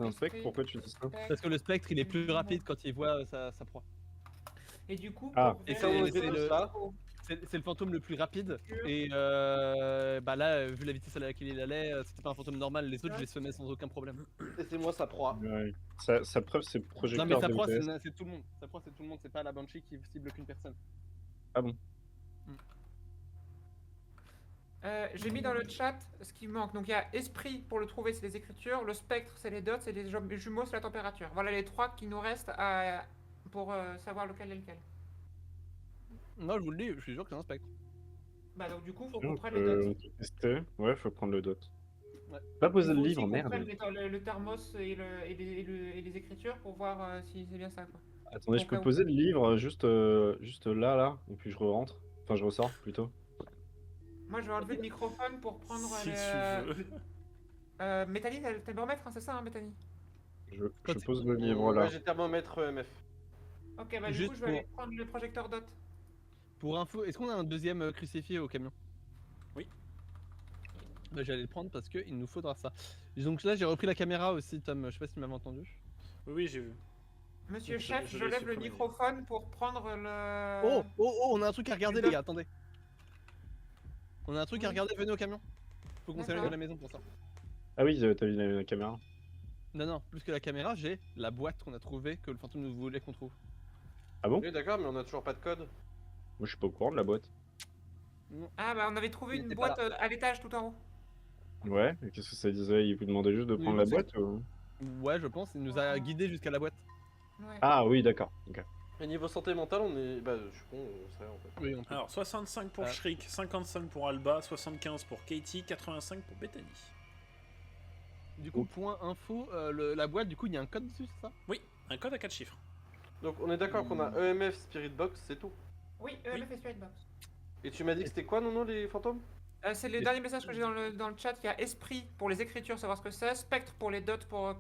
un spectre, pourquoi tu dis ça? Parce que le spectre, il est plus rapide quand il voit sa proie. Et du coup, Ah. pour Et vérifier c'est le- ça, C'est le fantôme le plus rapide. Et bah là, vu la vitesse à laquelle il allait, c'était pas un fantôme normal. Les autres, je les semais sans aucun problème. Et c'est moi sa proie. Ouais. Sa preuve, c'est Non, mais projecteur sa de proie, vitesse. c'est tout le monde. Sa proie, c'est tout le monde. C'est pas la Banshee qui cible qu'une personne. Ah bon? j'ai mis dans le chat ce qui manque. Donc il y a esprit pour le trouver, c'est les écritures. Le spectre, c'est les dots. Et les jumeaux, c'est la température. Voilà les trois qui nous restent pour savoir lequel est lequel. Non, je vous le dis, je suis sûr que c'est un spectre. Bah donc du coup, faut On qu'on prenne les peut dots. tester. Ouais, faut prendre le dot. Ouais. Pas poser Il le faut livre, aussi qu'on merde. prenne le thermos et les écritures pour voir si c'est bien ça, quoi. Attendez, je Au peux cas où. poser le livre juste là, et puis je rentre. Enfin, je ressors plutôt. Moi, je vais enlever le microphone pour prendre Si tu veux. Métanie, t'as le thermomètre, hein, c'est ça, hein, Métanie? Je Quand pose le livre là. Ouais, j'ai thermomètre EMF. Ok, bah du Juste coup, je vais aller prendre le projecteur dot. Pour info, est-ce qu'on a un deuxième crucifié au camion? Oui. Bah, j'allais le prendre parce qu'il nous faudra ça. Donc là, j'ai repris la caméra aussi, Tom. Je sais pas si tu m'avais entendu. Oui, j'ai vu. Monsieur Je- chef, je je l'ai lève le supprimé. microphone pour prendre le... Oh, on a un truc à regarder, les gars. Attendez. On a un truc à Oui. regarder. Venez au camion. Faut qu'on s'éloigne de D'accord. la maison pour ça. Ah oui, t'as vu la caméra. Non, plus que la caméra, j'ai la boîte qu'on a trouvée que le fantôme nous voulait qu'on trouve. Ah bon? Oui, d'accord, mais on a toujours pas de code. Moi, je suis pas au courant de la boîte. Ah bah on avait trouvé Il une était pas boîte à l'étage tout en haut. Ouais, et qu'est-ce que ça disait? Il vous demandait juste de Oui, prendre bah, la boîte ou... Ouais, je pense. Il nous a guidés jusqu'à la boîte. Ouais. Ah oui, d'accord. Ok. Et niveau santé mentale, on est. Bah, je suis con, on sait en fait. Oui, on peut. Alors, 65 pour Ah. Shriek, 55 pour Alba, 75 pour Katie, 85 pour Bethany. Du coup, point info, la boîte, du coup, il y a un code dessus, c'est ça? Oui, un code à 4 chiffres. Donc, on est d'accord qu'on a EMF Spirit Box, c'est tout. Oui, EMF et Spirit Box. Et tu m'as dit que c'était quoi, non, les fantômes? C'est les derniers messages que j'ai dans le chat. Il y a esprit pour les écritures, savoir ce que c'est. Spectre pour les dots pour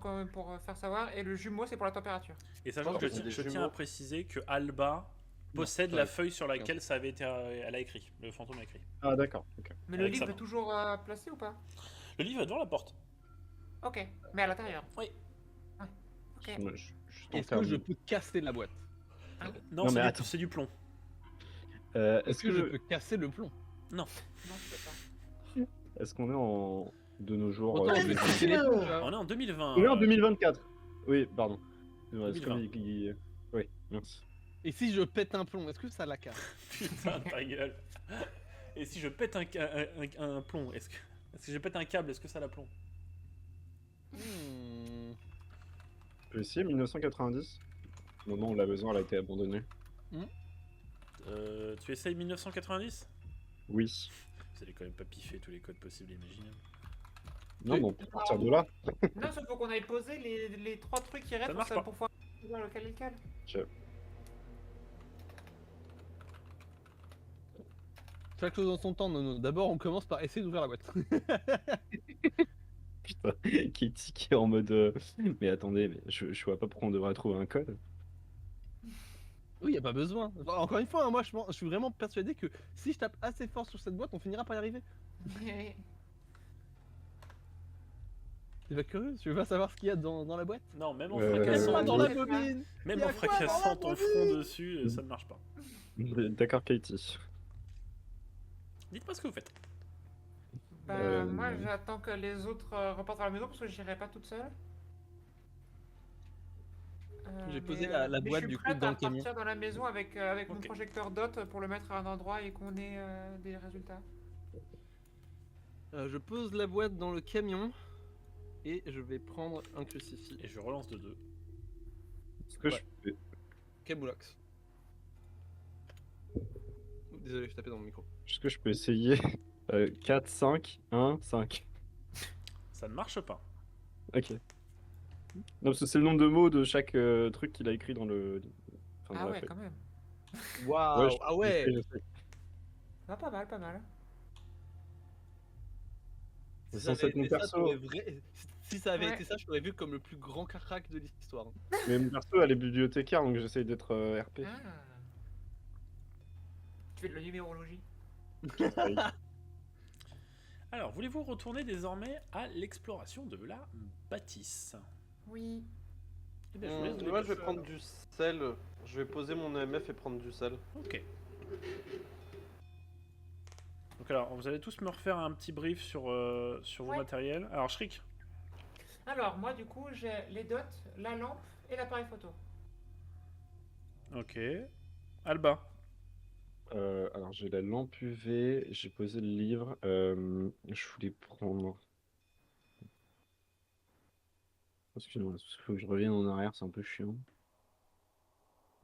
faire savoir. Et le jumeau, c'est pour la température. Et sachant Oh, que c'est des je tiens jumeaux. à préciser que Alba possède ça la va. feuille sur laquelle ça avait été, elle a écrit, le fantôme a écrit. Ah d'accord, ok. Mais le Avec livre sa est main. toujours placé ou pas? Le livre est devant la porte. Ok, mais à l'intérieur. Oui. Ouais. Ok. Je Est-ce que je peux casser la boîte? Non, Non, c'est mais du, attends. c'est du plomb. Est-ce que je peux casser le plomb? Non, je peux pas. Est-ce qu'on est en... de nos jours... Autant, je vais casser les plomb, On est en 2020. On est en 2024. Oui, pardon. Ouais, c'est 2020. comme Oui, merci. Et si je pète un plomb, est-ce que ça la casse? Putain, ta gueule. Et si je pète un plomb, est-ce que je pète un câble, est-ce que ça la plomb? Hmm. Je peux essayer 1990. Au moment où la maison elle a été abandonnée. Tu essayes 1990? Oui. Vous allez quand même pas piffer tous les codes possibles et imaginables. Non, mais on peut partir de là. Non, il faut qu'on aille poser les trois trucs qui restent marche pour pas. pouvoir voir lequel est lequel. Chaque chose en son temps, Nono. D'abord, on commence par essayer d'ouvrir la boîte. Putain, Katie qui est en mode... Mais attendez, mais je vois pas pourquoi on devrait trouver un code. Oui, y a pas besoin. Enfin, encore une fois, hein, moi, je suis vraiment persuadé que si je tape assez fort sur cette boîte, on finira par y arriver. T'es pas curieux? Tu veux pas savoir ce qu'il y a dans la boîte? Non, même en Même fracassant, Pas dans la Ouais. bobine! même Y a en quoi dans la fracassant ton bobine front dessus, ça ne marche pas. D'accord, Katie. Dites-moi ce que vous faites. Bah, moi, j'attends que les autres repartent à la maison parce que j'irai pas toute seule. J'ai posé la mais boîte, je suis du coup, prête dans à le camion. partir dans la maison avec mon Ok. projecteur dot pour le mettre à un endroit et qu'on ait des résultats. Je pose la boîte dans le camion et je vais prendre un crucifix. Et je relance de 2. Est-ce que Ouais. je peux... Kaboulox. Désolé, je tapais dans mon micro. Est-ce que je peux essayer 4, 5, 1, 5. Ça ne marche pas. Ok. Non, parce que c'est le nombre de mots de chaque truc qu'il a écrit dans le... Enfin, dans Ah la ouais, feuille. quand même. Waouh! je- Ah ouais! je sais. Ah, pas mal, pas mal. C'est Si ça censé avait être mon été ça, perso. si ça avait Ouais. été ça, je l'aurais vu comme le plus grand crack de l'histoire. Mais mon perso, elle est bibliothécaire, donc j'essaye d'être RP. Ah. Tu fais de la numérologie. Alors, voulez-vous retourner désormais à l'exploration de la bâtisse? Oui. Eh bien, je vous laisse donner Moi, je vais plus, prendre du sel. Je vais poser mon EMF et prendre du sel. Ok. Donc alors, vous allez tous me refaire un petit brief sur vos Ouais. matériels. Alors, Shriek. Alors, moi, du coup, j'ai les dots, la lampe et l'appareil photo. Ok. Alba. Alors j'ai la lampe UV, j'ai posé le livre. Je voulais prendre. Excusez-moi, parce qu'il faut que je revienne en arrière, c'est un peu chiant.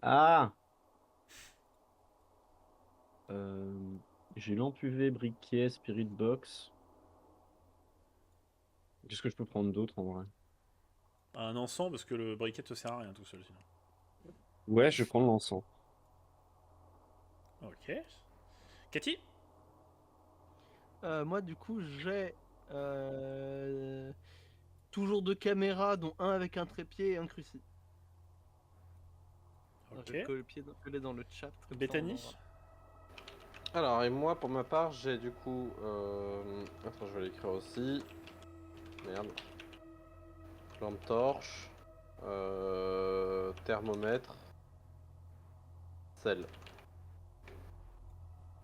Ah! Euh, j'ai lampe UV, briquet, spirit box. Qu'est-ce que je peux prendre d'autre en vrai? Un encens, parce que le briquet te sert à rien tout seul sinon. Ouais, je vais prendre l'encens. Ok. Cathy. Moi, du coup, j'ai toujours 2 caméras, dont un avec un trépied et un cruci. Alors, je vais Ok. coller dans le chat. comme ça, on Bethany. aura. Alors, et moi, pour ma part, j'ai du coup... Attends, je vais l'écrire aussi. Merde. Lampe torche. Thermomètre. Sel.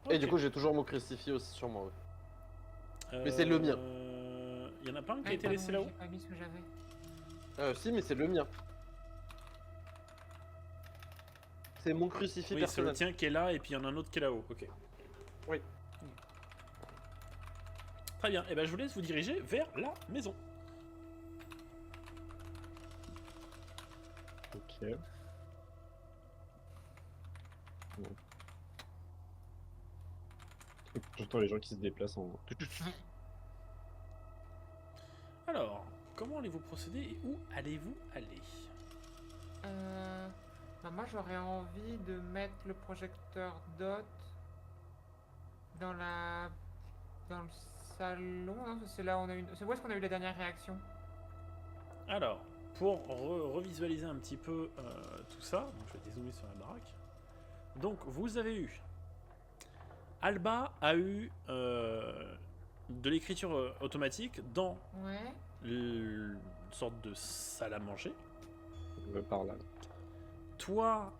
Et du Ok. coup, j'ai toujours mon crucifix aussi sur moi. Ouais. Mais c'est le mien. Il y en a pas un qui a Ah, été pardon, laissé là-haut. j'ai pas mis ce que j'avais. Si, mais c'est le mien. C'est mon crucifix Oui, c'est le personnel. tien qui est là et puis il y en a un autre qui est là-haut. Ok. Oui. Très bien. Et ben je vous laisse vous diriger vers la maison. Ok. Bon. J'entends les gens qui se déplacent en. Alors, comment allez-vous procéder et où allez-vous aller? Bah, moi, j'aurais envie de mettre le projecteur dot dans dans le salon. Hein, c'est là où on a eu. C'est où est-ce qu'on a eu la dernière réaction? Alors, pour revisualiser un petit peu tout ça, donc je vais dézoomer sur la baraque. Donc, vous avez eu. Alba a eu de l'écriture automatique dans Ouais. une sorte de salle à manger. Par là. Toi,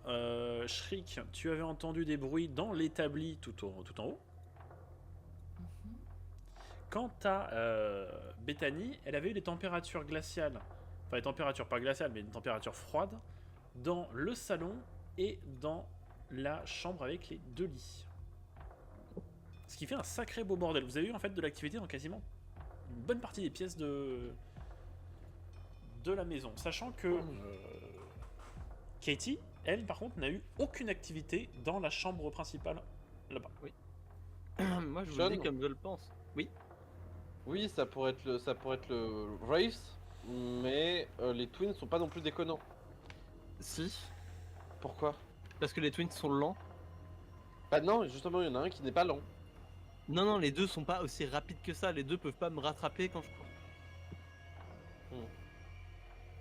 Shriek, tu avais entendu des bruits dans l'établi tout en haut. Mhm. Quant à Bethany, elle avait eu des températures glaciales, enfin des températures pas glaciales, mais une température froide, dans le salon et dans la chambre avec les 2 lits. Ce qui fait un sacré beau bordel. Vous avez eu en fait de l'activité dans quasiment une bonne partie des pièces de la maison. Sachant que Katie, elle par contre, n'a eu aucune activité dans la chambre principale là-bas. Moi, je vous John. le dis comme je le pense. Oui. Oui, ça pourrait être le Race, mais les Twins sont pas non plus déconnants. Si. Pourquoi? Parce que les twins sont lents. Bah non, justement, il y en a un qui n'est pas lent. Non, non, les deux sont pas aussi rapides que ça. Les deux peuvent pas me rattraper quand je cours.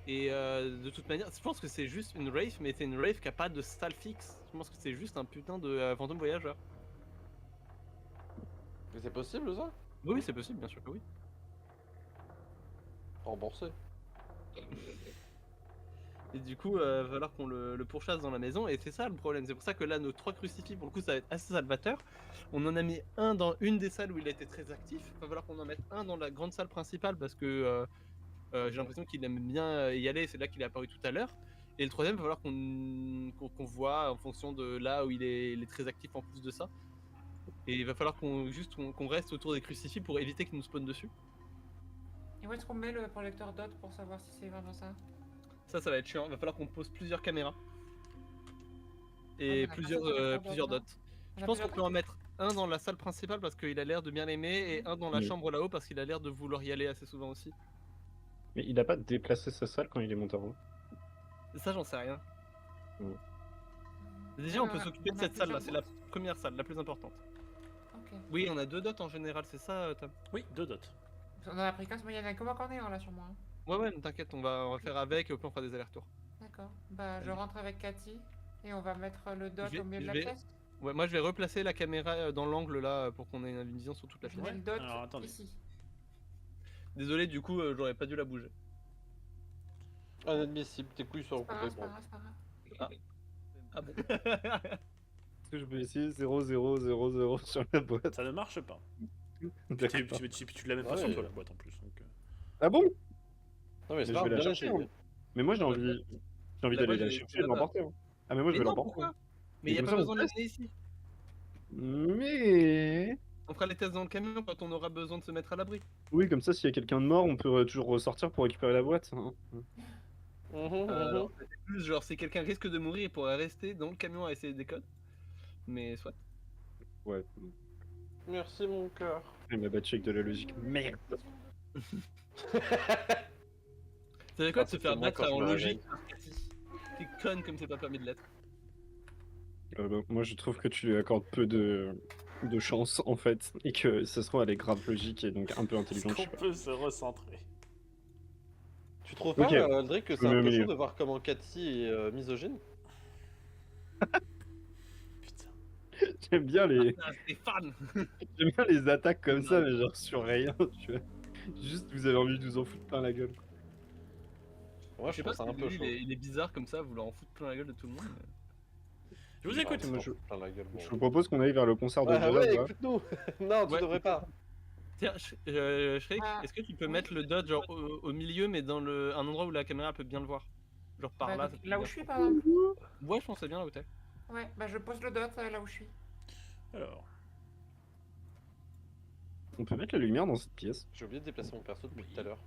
Et de toute manière, je pense que c'est juste une Wraith, mais c'est une Wraith qui a pas de salle fixe. Je pense que c'est juste un putain de fantôme voyageur. Mais c'est possible ça? Oui, c'est possible, bien sûr que oui. Remboursé. Et du coup, va falloir qu'on le pourchasse dans la maison, et c'est ça le problème. C'est pour ça que là, nos 3 crucifix, pour le coup, ça va être assez salvateur. On en a mis un dans une des salles où il a été très actif. Il va falloir qu'on en mette un dans la grande salle principale parce que j'ai l'impression qu'il aime bien y aller. C'est là qu'il est apparu tout à l'heure. Et le troisième, il va falloir qu'on voit en fonction de là où il est très actif en plus de ça. Et il va falloir qu'on reste autour des crucifix pour éviter qu'ils nous spawnent dessus. Et où est-ce qu'on met le projecteur dot pour savoir si c'est vraiment ça? Ça va être chiant. Il va falloir qu'on pose plusieurs caméras. Ouais, Et on a pas plusieurs, ça pour les plusieurs dots, dots. On Je a pense qu'on plusieurs peut en mettre un dans la salle principale parce qu'il a l'air de bien l'aimer, et un dans la Oui. chambre là-haut parce qu'il a l'air de vouloir y aller assez souvent aussi. Mais il a pas déplacé sa salle quand il est monté en haut. Ça, j'en sais rien. Mm. Déjà, on peut a- s'occuper on de a cette salle là, c'est plusieurs la première salle, la plus importante. Ok. Oui, on a 2 dots en général, c'est ça, Tom? Oui, 2 dots. On en a pris 15, mais il y en a que moi qu'en ai un là sur moi. Hein. Ouais, ouais, ne t'inquiète, on va faire avec et au pire on fera des allers-retours. D'accord. Bah, je Vas-y. rentre avec Cathy et on va mettre le dot Je vais- au milieu de je la vais- pièce. Ouais, moi je vais replacer la caméra dans l'angle là pour qu'on ait une vision sur toute la Je pièce. mets le dot Alors, attendez. ici. Désolé, du coup, j'aurais pas dû la bouger. Inadmissible, tes couilles sont C'est pas grave, c'est pas complètement. grave, c'est pas grave. Ah bon. Est-ce que je peux essayer 0000 sur la boîte? Ça ne marche pas. D'accord. Tu l'as même pas Ouais. sur toi la boîte en plus. Donc, Ah bon? Non, mais Mais c'est je pas vais la bien chercher. essayé. Hein. Mais moi j'ai Bah, envie La d'aller boîte, la j'ai chercher et de là-bas. l'emporter. Hein. Ah mais moi je Mais vais non, l'emporter. pourquoi? Hein. Mais il Et n'y a comme pas ça, on besoin de teste. l'amener ici. Mais On fera les tests dans le camion quand on aura besoin de se mettre à l'abri. oui, comme ça, s'il y a quelqu'un de mort, on peut toujours ressortir pour récupérer la boîte. Hein. Alors, c'était plus genre si quelqu'un risque de mourir, il pourrait rester dans le camion à essayer des codes. Mais soit. Ouais. Merci mon cœur. Il m'a battu avec de la logique. Merde. C'est quoi Ah, de se c'est faire moi battre quand je en me logique par Cathy? T'es conne comme c'est pas permis de l'être. Moi, je trouve que tu lui accordes peu de chance en fait, et que ça se trouve elle est grave logique et donc un peu est-ce intelligente. Je qu'on sais pas. peut se recentrer? Tu trouves pas, Ok. Aldric, que Je c'est me mets un au peu milieu. chaud de voir comment Cathy est misogyne? Putain. J'aime bien les Ah, Stéphane. j'aime bien les attaques comme ça, Ouais. mais genre sur rien. Tu vois. Juste vous avez envie de vous en foutre plein la gueule. Moi, Je je sais pas trouve si ça un peu lui, chaud. il est bizarre comme ça, vouloir en foutre plein la gueule de tout le monde. mais- Je vous écoute. Ah, moi, t'en fous plein la gueule, bon. Je vous propose qu'on aille vers le concert de Ah jazz. ouais, là. écoute-nous. Non, tu Ouais. devrais pas. Tiens, Shrek, Ah, est-ce que tu peux oui. mettre le dodge genre, au milieu, mais dans un endroit où la caméra peut bien le voir? Genre par Bah, là. donc, ça peut là où bien. je suis, par exemple. Ouais, je pensais bien là où t'es. Ouais, bah je pose le dot là où je suis. Alors, On peut mettre la lumière dans cette pièce. J'ai oublié de déplacer mon perso depuis tout à l'heure.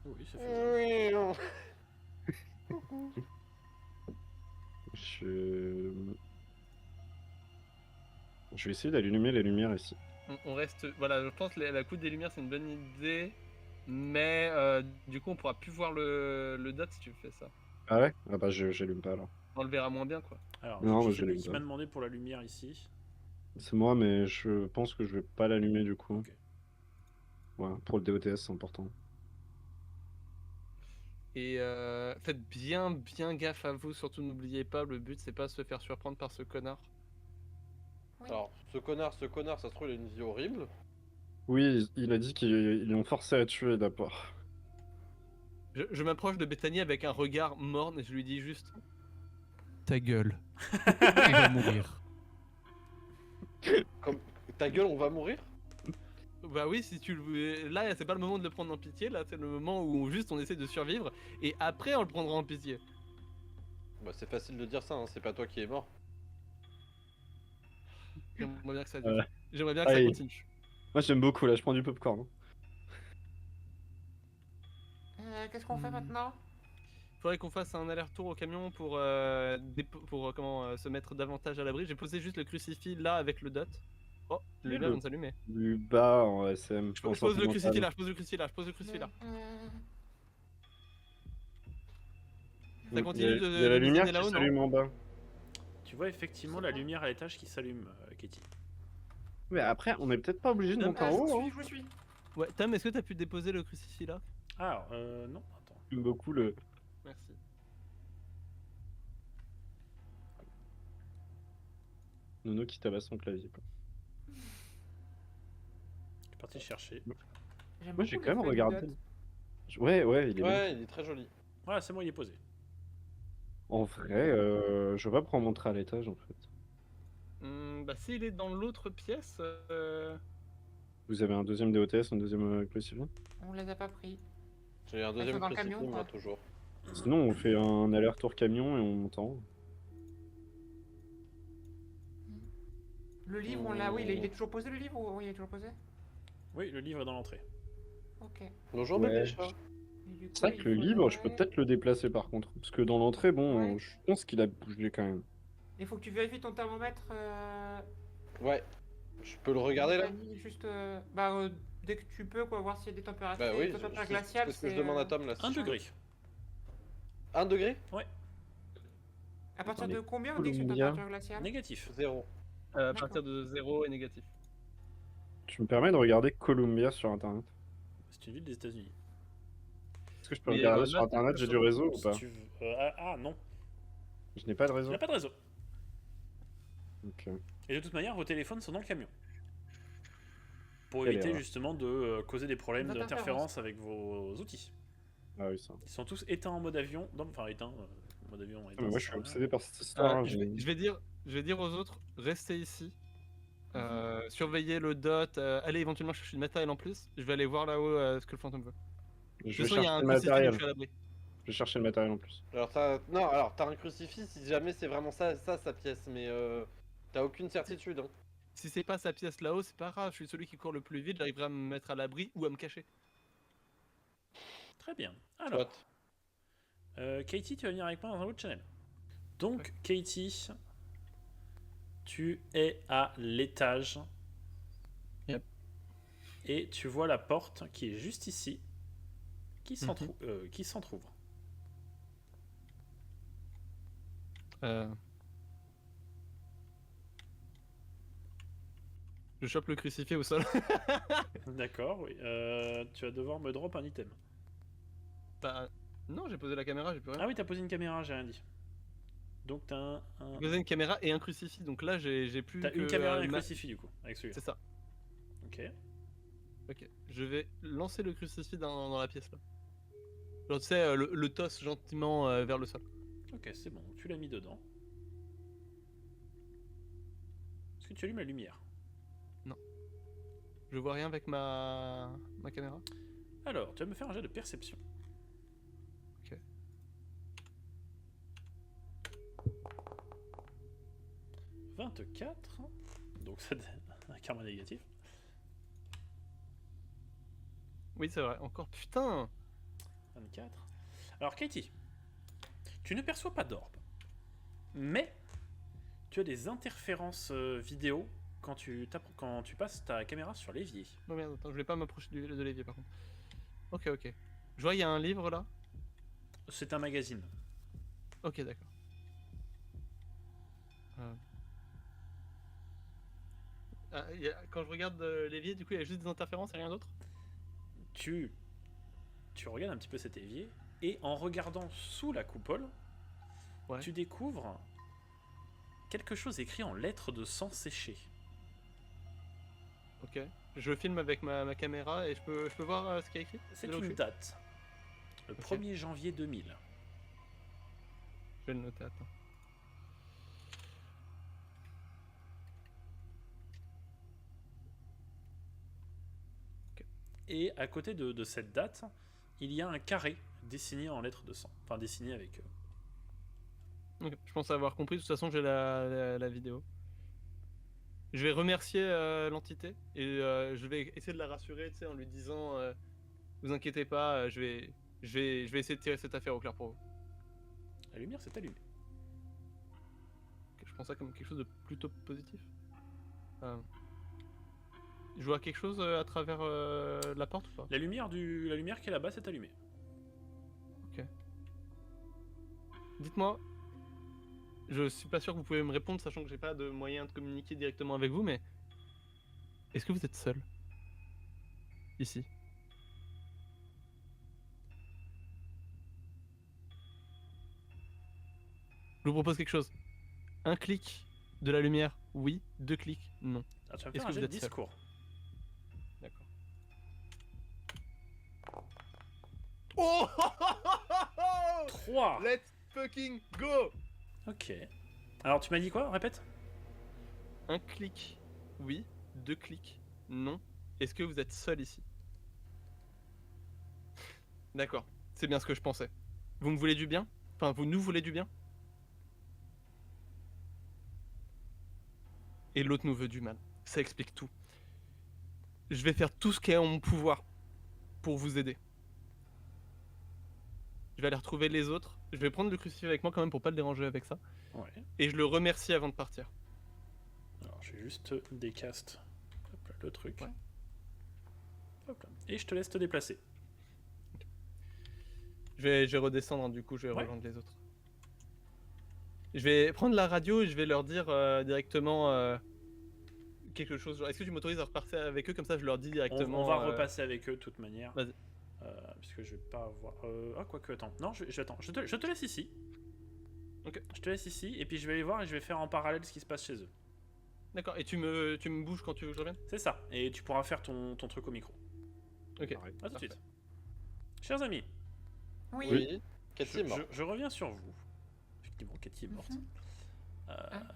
oui, c'est faisable. Je vais essayer d'allumer la lumière ici. On reste. Voilà, je pense que la coupe des lumières c'est une bonne idée. Mais du coup, on pourra plus voir le dot si tu fais ça. Ah ouais? Ah bah j'allume pas alors. On le verra moins bien quoi. Alors, Non, qui moi, c'est je lui l'aime qui pas. m'a demandé pour la lumière ici? C'est moi, mais je pense que je vais pas l'allumer du coup. Ok. Ouais, pour le DOTS c'est important. Et faites bien gaffe à vous, surtout n'oubliez pas, le but c'est pas de se faire surprendre par ce connard. Oui. Alors, ce connard, ça se trouve, il a une vie horrible. Oui, il a dit qu'ils l'ont forcé à tuer d'abord. Je m'approche de Bethany avec un regard morne et je lui dis juste ta gueule. Tu vas mourir. Comme... Ta gueule, on va mourir? Bah oui, si tu le... Là, c'est pas le moment de le prendre en pitié, là c'est le moment où juste on essaie de survivre et après on le prendra en pitié. Bah, c'est facile de dire ça, hein. C'est pas toi qui es mort. J'aimerais bien que ça dure. Ouais. J'aimerais bien que ça Allez. continue. Moi j'aime beaucoup là, je prends du popcorn. Hein. Qu'est-ce qu'on fait maintenant? Faudrait qu'on fasse un aller-retour au camion pour, se mettre davantage à l'abri. J'ai posé juste le crucifix là avec le dot. Oh, le Oui, là vient de s'allumer. Du bas en SM. Je pose le crucifix là, je pose le crucifix là, je pose le crucifix là. Ça continue Il y a de la lumière visionner qui là-haut, non? s'allume en bas. Tu vois effectivement la lumière à l'étage qui s'allume, Katie. Mais après, on est peut-être pas obligé de Non, monter en Je haut. vous Hein. suis, je vous suis. Ouais, Tam, est-ce que t'as pu déposer le crucifix là? Alors, non, attends. J'aime beaucoup le. Merci. Nono qui tabasse son clavier. Quoi. Je suis parti le chercher. J'aime Moi j'ai beaucoup quand même l'effet du regardé. dot. Ouais, il est bien. Ouais, il est très joli. Voilà, c'est bon, il est posé. En vrai, je vais pas pouvoir montrer à l'étage en fait. Bah s'il est dans l'autre pièce, Vous avez un deuxième DOTS, un deuxième crucifix. On les a pas pris. J'ai un sont deuxième dans le crucifix, camion, moi, quoi. toujours. Sinon, on fait un aller-retour camion et on monte en haut. Le livre, on l'a. Oui, il est toujours posé le livre ou... Oui, il est toujours posé. Oui, le livre est dans l'entrée. Ok. Bonjour, Ouais, bébé chat. Et du coup, C'est vrai il que le livre, je peux faudrait- peut-être le déplacer par contre. Parce que dans l'entrée, bon, Ouais. je pense qu'il a bougé quand même. Il faut que tu vérifies ton thermomètre. Ouais. Je peux le regarder là? Fanny, juste, dès que tu peux, quoi, voir s'il y a des températures. Bah oui, températures glaciales, c'est ce que je demande à Tom là. 1 si- degré. 1 degré? À partir Attendez, de combien on dit que c'est une Columbia. température glaciale? Négatif. 0. à partir de 0 est négatif. Tu me permets de regarder Columbia sur internet? C'est une ville des États-Unis. Est-ce que je peux Mais, regarder là, sur internet? J'ai du réseau ou Si pas? tu veux- non, Je n'ai pas de il réseau. n'y a pas de réseau. Ok. Et de toute manière, vos téléphones sont dans le camion. Pour Quelle éviter erreur. justement de causer des problèmes D'interférence. d'interférence avec vos outils. Ah oui, ça. Ils sont tous éteints en mode avion. Enfin, éteints. Mode avion, Ah, éteint, mais moi, je ça suis sert à rien. obsédé par cette histoire. hein, Je vais dire aux autres, restez ici. Surveillez le dot. Allez éventuellement chercher du matériel en plus. Je vais aller voir là-haut ce que le fantôme veut. De Je toute vais façon, il y chercher a un le crucifix, donc matériel. je suis à l'abri. Je vais chercher le matériel en plus. Alors t'as un crucifix si jamais c'est vraiment ça sa pièce, mais t'as aucune certitude. Hein. Si c'est pas sa pièce là-haut, c'est pas grave. Je suis celui qui court le plus vite. J'arriverai à me mettre à l'abri ou à me cacher. Très bien. Alors, Soit. Katie, tu vas venir avec moi dans un autre channel. Donc, Katie, tu es à l'étage. Yep. Et tu vois la porte qui est juste ici, qui s'entrouvre. Je chope le crucifix au sol. D'accord, oui. Tu vas devoir me drop un item. Bah, non, j'ai posé la caméra, j'ai plus rien. Ah oui, t'as posé une caméra, j'ai rien dit. Donc t'as J'ai posé une caméra et un crucifix, donc là j'ai plus. T'as une que, caméra et un ma- crucifix du coup, avec celui-là. C'est ça. Ok. Ok. Je vais lancer le crucifix dans la pièce là. Genre, tu sais, le toss gentiment vers le sol. Ok, c'est bon, tu l'as mis dedans. Est-ce que tu allumes la lumière? Je vois rien avec ma caméra. Alors, tu vas me faire un jet de perception. Ok. 24. Donc ça un karma négatif. Oui, c'est vrai. Encore putain. 24. Alors Katie, tu ne perçois pas d'orbe, mais tu as des interférences vidéo quand tu passes ta caméra sur l'évier. Non merde, attends, je vais pas m'approcher de l'évier par contre. Ok, ok. Je vois, il y a un livre là. C'est un magazine. Ok, d'accord. Quand je regarde l'évier, du coup, il y a juste des interférences et rien d'autre. Tu regardes un petit peu cet évier et en regardant sous la coupole, Ouais. tu découvres quelque chose écrit en lettres de sang séché. Ok. Je filme avec ma caméra et je peux voir ce qu'il y a écrit. C'est de là où je une suis date. Le Ok. 1er janvier 2000. Je vais le noter, attends. Et à côté de cette date, il y a un carré dessiné en lettres de sang. Enfin, dessiné avec... Ok, je pense avoir compris. De toute façon, j'ai la vidéo. Je vais remercier l'entité et je vais essayer de la rassurer, tu sais, en lui disant vous inquiétez pas, je vais essayer de tirer cette affaire au clair pour vous. La lumière s'est allumée. Ok, je pense ça comme quelque chose de plutôt positif. Je vois quelque chose à travers la porte ou pas? La lumière qui est là-bas s'est allumée. Dites-moi. Je suis pas sûr que vous pouvez me répondre, sachant que j'ai pas de moyen de communiquer directement avec vous, mais est-ce que vous êtes seul ici? Je vous propose quelque chose. Un clic de la lumière, oui. 2 clics, non. Ah, tu vas me Est-ce faire un que jet vous de êtes seul? discours. D'accord. Oh 3. Let's fucking go! Ok. Alors, tu m'as dit quoi? Répète. Un clic, oui. 2 clics, non. Est-ce que vous êtes seul ici? D'accord, c'est bien ce que je pensais. Vous me voulez du bien? Enfin, vous nous voulez du bien? Et l'autre nous veut du mal. Ça explique tout. Je vais faire tout ce qui est en mon pouvoir pour vous aider. Je vais aller retrouver les autres. Je vais prendre le crucifix avec moi quand même pour pas le déranger avec ça. Ouais. Et je le remercie avant de partir. Alors, je vais juste décaste hop là, le truc. Ouais. Hop là. Et je te laisse te déplacer. Je vais redescendre, hein, du coup, je vais Ouais. rejoindre les autres. Je vais prendre la radio et je vais leur dire directement quelque chose. Genre, est-ce que tu m'autorises à repartir avec eux comme ça je leur dis directement. On va repasser avec eux de toute manière. Vas-y. Puisque je vais pas avoir. Ah, quoique, attends. Non, j'attends. Je te laisse ici. Ok. Je te laisse ici et puis je vais aller voir et je vais faire en parallèle ce qui se passe chez eux. D'accord, et tu me bouges quand tu veux que je revienne? C'est ça. Et tu pourras faire ton truc au micro. Ok. Pareil. À tout de Parfait. suite. Chers amis, Oui. Oui. Cathy est morte. Je reviens sur vous. Effectivement, Cathy est morte. Mhm.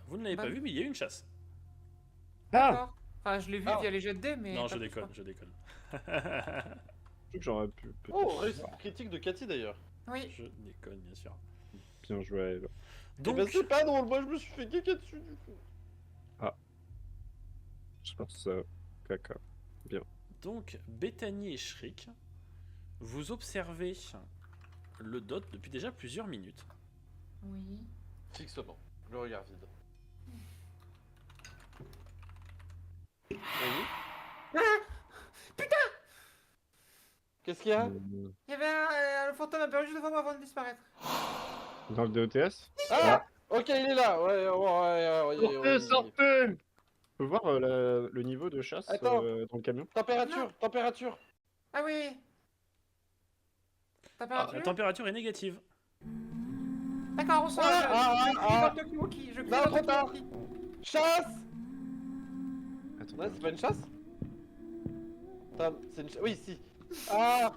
Vous ne l'avez Bah, pas vu, mais il y a eu une chasse. D'accord. Enfin, je l'ai vu Ah. via les jets de dés, mais. Non, pas je plus, déconne, quoi. je déconne. Je trouve que j'aurais pu peut-être. Oh, réussite critique de Cathy d'ailleurs. Oui. Je déconne, bien sûr. Bien joué à elle. Donc... Donc, c'est pas drôle, moi je me suis fait caca dessus du coup. Je pense caca. donc, Bethany et Shriek, vous observez le dot depuis déjà plusieurs minutes. Oui. Fixement, le regard vide. Oui. Qu'est-ce qu'il y a Euh, Il y avait le fantôme apparu juste devant moi avant de disparaître. Dans le DOTS. Ah, ok, il est là. Ouais. Sortez. Faut voir le niveau de chasse Attends. dans le camion. Température. Ah oui. La Température. température est négative. D'accord, on sort. Ah. Je crie dans le talkie-walkie. Je crie Non, dans le trop tard. talkie-walkie. Chasse. Attends. Ouais, c'est pas une chasse. C'est une chasse. Oui, si. Ah.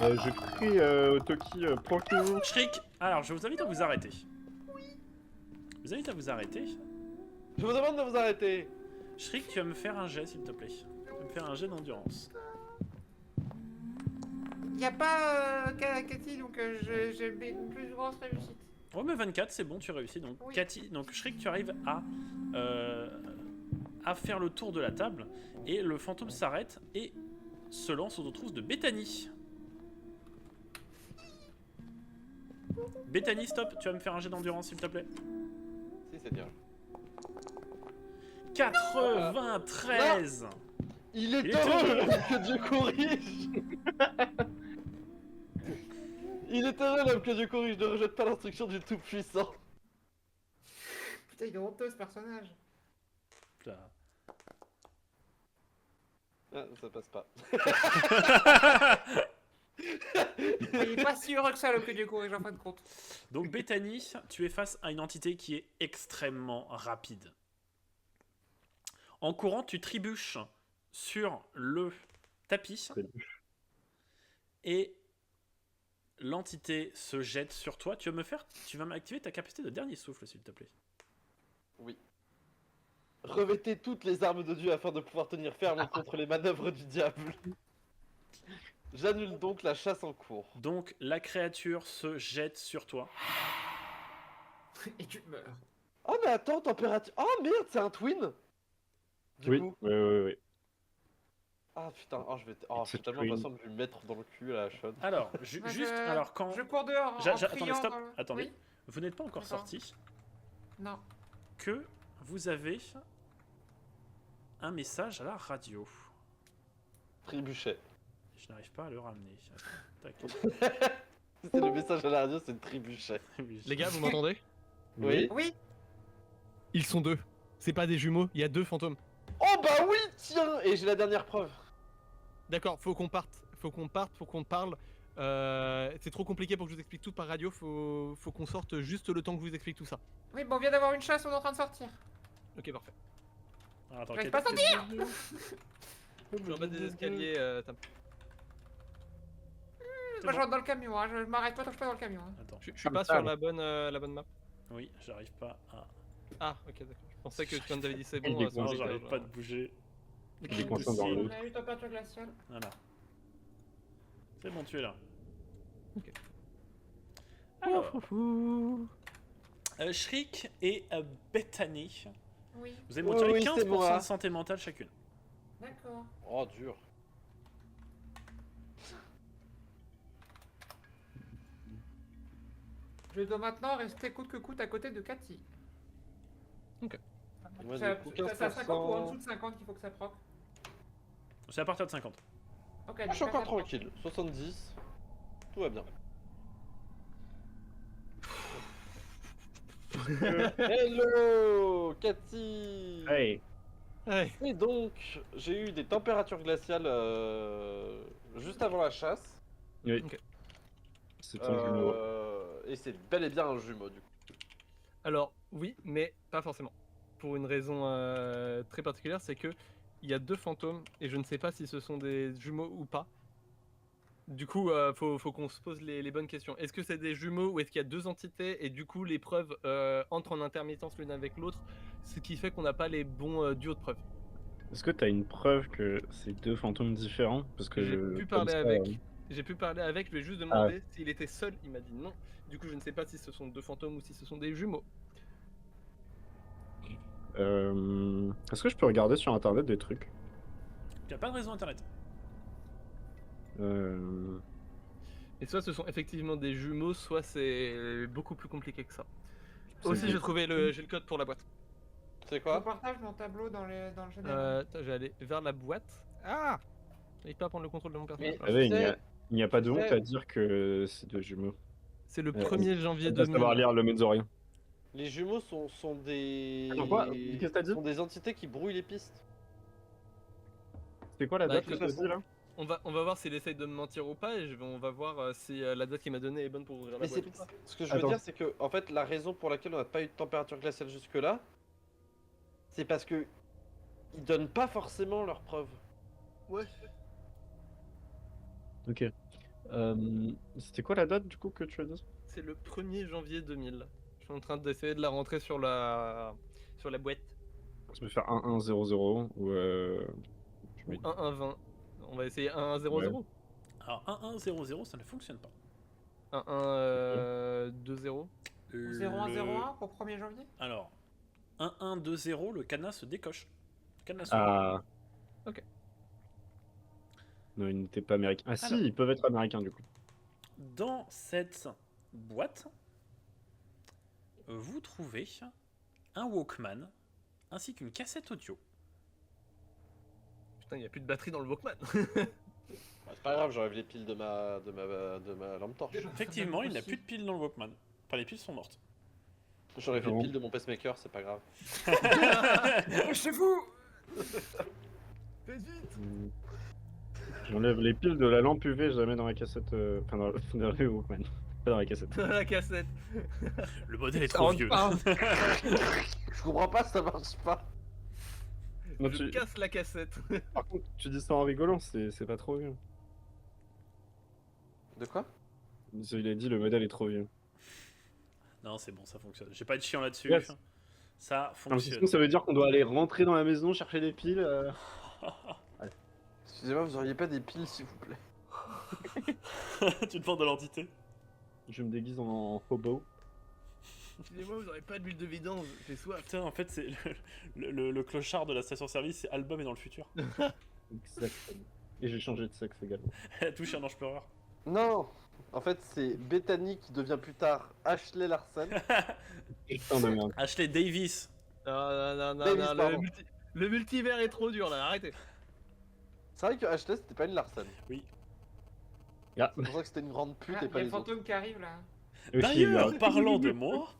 Je crie au Toki prends-nous. Shriek, alors je vous invite à vous arrêter. Je vous invite à vous arrêter. Je vous demande de vous arrêter. Shriek, tu vas me faire un jet, s'il te plaît. Tu vas me faire un jet d'endurance. Il n'y a pas Cathy, donc j'ai une plus grosse réussite. Ouais, mais 24, c'est bon, tu réussis. Donc, Oui. Cathy, donc Shriek, tu arrives à faire le tour de la table. Et le fantôme s'arrête et se lance aux trousses de Bethany. Bethany, stop, tu vas me faire un jet d'endurance, s'il te plaît. Si, c'est bien. 93. Il est Il est heureux que Dieu corrige. Il est heureux l'homme que Dieu corrige, ne rejette pas l'instruction du Tout-Puissant. Putain, il est honteux ce personnage. Putain. Ah, ça passe pas. Il est pas si heureux que ça, le que Dieu corrige en fin de compte. Donc Bethany, tu es face à une entité qui est extrêmement rapide. En courant, tu trébuches sur le tapis et l'entité se jette sur toi. Tu vas m'activer ta capacité de dernier souffle, s'il te plaît. Oui. Revêtez toutes les armes de Dieu afin de pouvoir tenir ferme contre les manœuvres du diable. J'annule donc la chasse en cours. Donc la créature se jette sur toi. Et tu meurs. Oh mais attends, température... Oh merde, c'est un twin. Du Oui, coup... oui. Ah putain, oh, je suis tellement twin. impatient de lui mettre dans le cul à la chaîne. Alors, Moi, juste, alors quand... Je cours dehors en Attendez, criant stop, dans le- attendez. Oui. Vous n'êtes pas encore D'accord. sorti Non. que vous avez un message à la radio. Trébuchet. Je n'arrive pas à le ramener. Attends, tac. C'est le message à la radio, c'est trébuchet. Oui, Les gars, vous m'entendez? Oui. Oui. Ils sont deux. C'est pas des jumeaux, il y a deux fantômes. Oh bah oui, tiens. Et j'ai la dernière preuve. D'accord, faut qu'on parte, faut qu'on parle. C'est trop compliqué pour que je vous explique tout par radio, faut qu'on sorte juste le temps que je vous explique tout ça. Oui, bon, on vient d'avoir une chasse, on est en train de sortir. Ok, parfait. Alors, attends, J'arrive quel- pas à sortir. Je suis en bas des escaliers, Moi, je rentre dans le camion, hein. Je m'arrête pas tant que je suis pas dans le camion. Hein. Attends, je suis pas sur la bonne map. oui, j'arrive pas à... Ah, ok, d'accord. Je pensais que tu m'avais dit c'est Il bon. est sans Non, coincé, décalage, j'arrive pas de bouger. Il est coincé dans On le... a eu température glaciale. Voilà. C'est bon, tu es là. Ok. Alors, Shriek et Bethany, Oui. vous avez montré Oui, 15% c'est moi. de santé mentale chacune. D'accord. Oh dur. Je dois maintenant rester coûte que coûte à côté de Cathy. Moi Ça- du coup C'est à 50 ou en 15%. dessous de 50 qu'il faut que ça proc. C'est à partir de 50. Ok, Ah, donc je suis là, encore ça proc. tranquille. 70. Tout va bien. Hello Cathy. Hey. Ouais. Et donc, j'ai eu des températures glaciales juste avant la chasse. Oui. Ok. C'est un jumeau. Et c'est bel et bien un jumeau du coup. Alors, oui, mais pas forcément. Pour une raison très particulière, c'est que il y a deux fantômes et je ne sais pas si ce sont des jumeaux ou pas. Du coup, faut qu'on se pose les bonnes questions. Est-ce que c'est des jumeaux ou est-ce qu'il y a deux entités et du coup les preuves entrent en intermittence l'une avec l'autre, ce qui fait qu'on n'a pas les bons duos de preuves. Est-ce que t'as une preuve que c'est deux fantômes différents? Parce que J'ai pu comme parler ça, avec. J'ai pu parler avec, je lui ai juste Ah. demandé s'il était seul, il m'a dit non. Du coup, je ne sais pas si ce sont deux fantômes ou si ce sont des jumeaux. Est-ce que je peux regarder sur internet des trucs? Tu n'as pas de réseau internet. Et soit ce sont effectivement des jumeaux, soit c'est beaucoup plus compliqué que ça. C'est Aussi, des- j'ai le code pour la boîte. C'est Je quoi? partage mon tableau dans le général. Attends, je vais aller vers la boîte. Ah! J'arrive pas à prendre le contrôle de mon personnage. Mais- Ah ouais, Tu sais- il n'y a pas de tu honte sais- à dire que c'est deux jumeaux. C'est le Ouais, 1er janvier On va savoir 2000. lire le Mezorien. Les jumeaux sont des. Attends, quoi? Qu'est-ce que t'as dit? sont des entités qui brouillent les pistes. C'est quoi la Bah, date de que toute t'as façon, dit là? On va voir s'il essaye de me mentir ou pas et on va voir si la date qu'il m'a donnée est bonne pour ouvrir la Mais boîte c'est ou pas. ce que je veux Attends. dire, c'est que en fait la raison pour laquelle on n'a pas eu de température glaciale jusque-là, c'est parce que ils donnent pas forcément leurs preuves. Ouais. Ok. C'était quoi la date du coup que tu as dit? C'est le 1er janvier 2000. Je suis en train d'essayer de la rentrer sur la boîte. Je vais faire 1100 ou je Ou mets- 1120. On va essayer 1100. Alors 1100, ça ne fonctionne pas. 1120. 0101 pour 1er janvier. Alors, 1120, le cadenas se décoche. Cadenas s'ouvre. Ah. Ok. Non, ils n'étaient pas américains. Ah si, Alors. ils peuvent être américains du coup. Dans cette boîte, vous trouvez un Walkman ainsi qu'une cassette audio. Putain, il n'y a plus de batterie dans le Walkman. Bah, c'est pas grave, j'enlève les piles de ma lampe torche. Effectivement, il n'y a plus de piles dans le Walkman. Enfin, les piles sont mortes. J'enlève les Non. piles de mon pacemaker, c'est pas grave. Chez vous. Fais vite. J'enlève les piles de la lampe UV, je la mets dans la cassette. Enfin, dans le Walkman. Pas dans la cassette. La cassette. Le modèle est Ça trop rentre vieux. pas. Je comprends pas, ça marche pas. Non, Je casse la cassette. Par contre, tu dis ça en rigolant, c'est pas trop vieux. De quoi? Il a dit le modèle est trop vieux. Non, c'est bon, ça fonctionne. J'ai pas de chien là-dessus. Yes. Ça Non, mais fonctionne. sinon, ça veut dire qu'on doit aller rentrer dans la maison, chercher des piles. Excusez-moi, vous auriez pas des piles s'il vous plaît? Tu demandes à l'entité. Je me déguise en hobo. Excusez-moi, vous aurez pas d'huile de vidange, j'ai soif. Putain, en fait, c'est le clochard de la station-service, c'est Album est dans le futur. Exactement. Et j'ai changé de sexe également. Elle touche un ange pleureur. Non! En fait, c'est Bethany qui devient plus tard Ashley Larsen. Putain de merde. Ashley Davis. Non, Davis, pardon. le multivers est trop dur là, arrêtez. C'est vrai que Ashley c'était pas une Larsen. Ah. C'est pour ça que c'était une grande pute Ah, et il y pas a les le autres. fantôme qui arrive là. D'ailleurs, parlant de moi,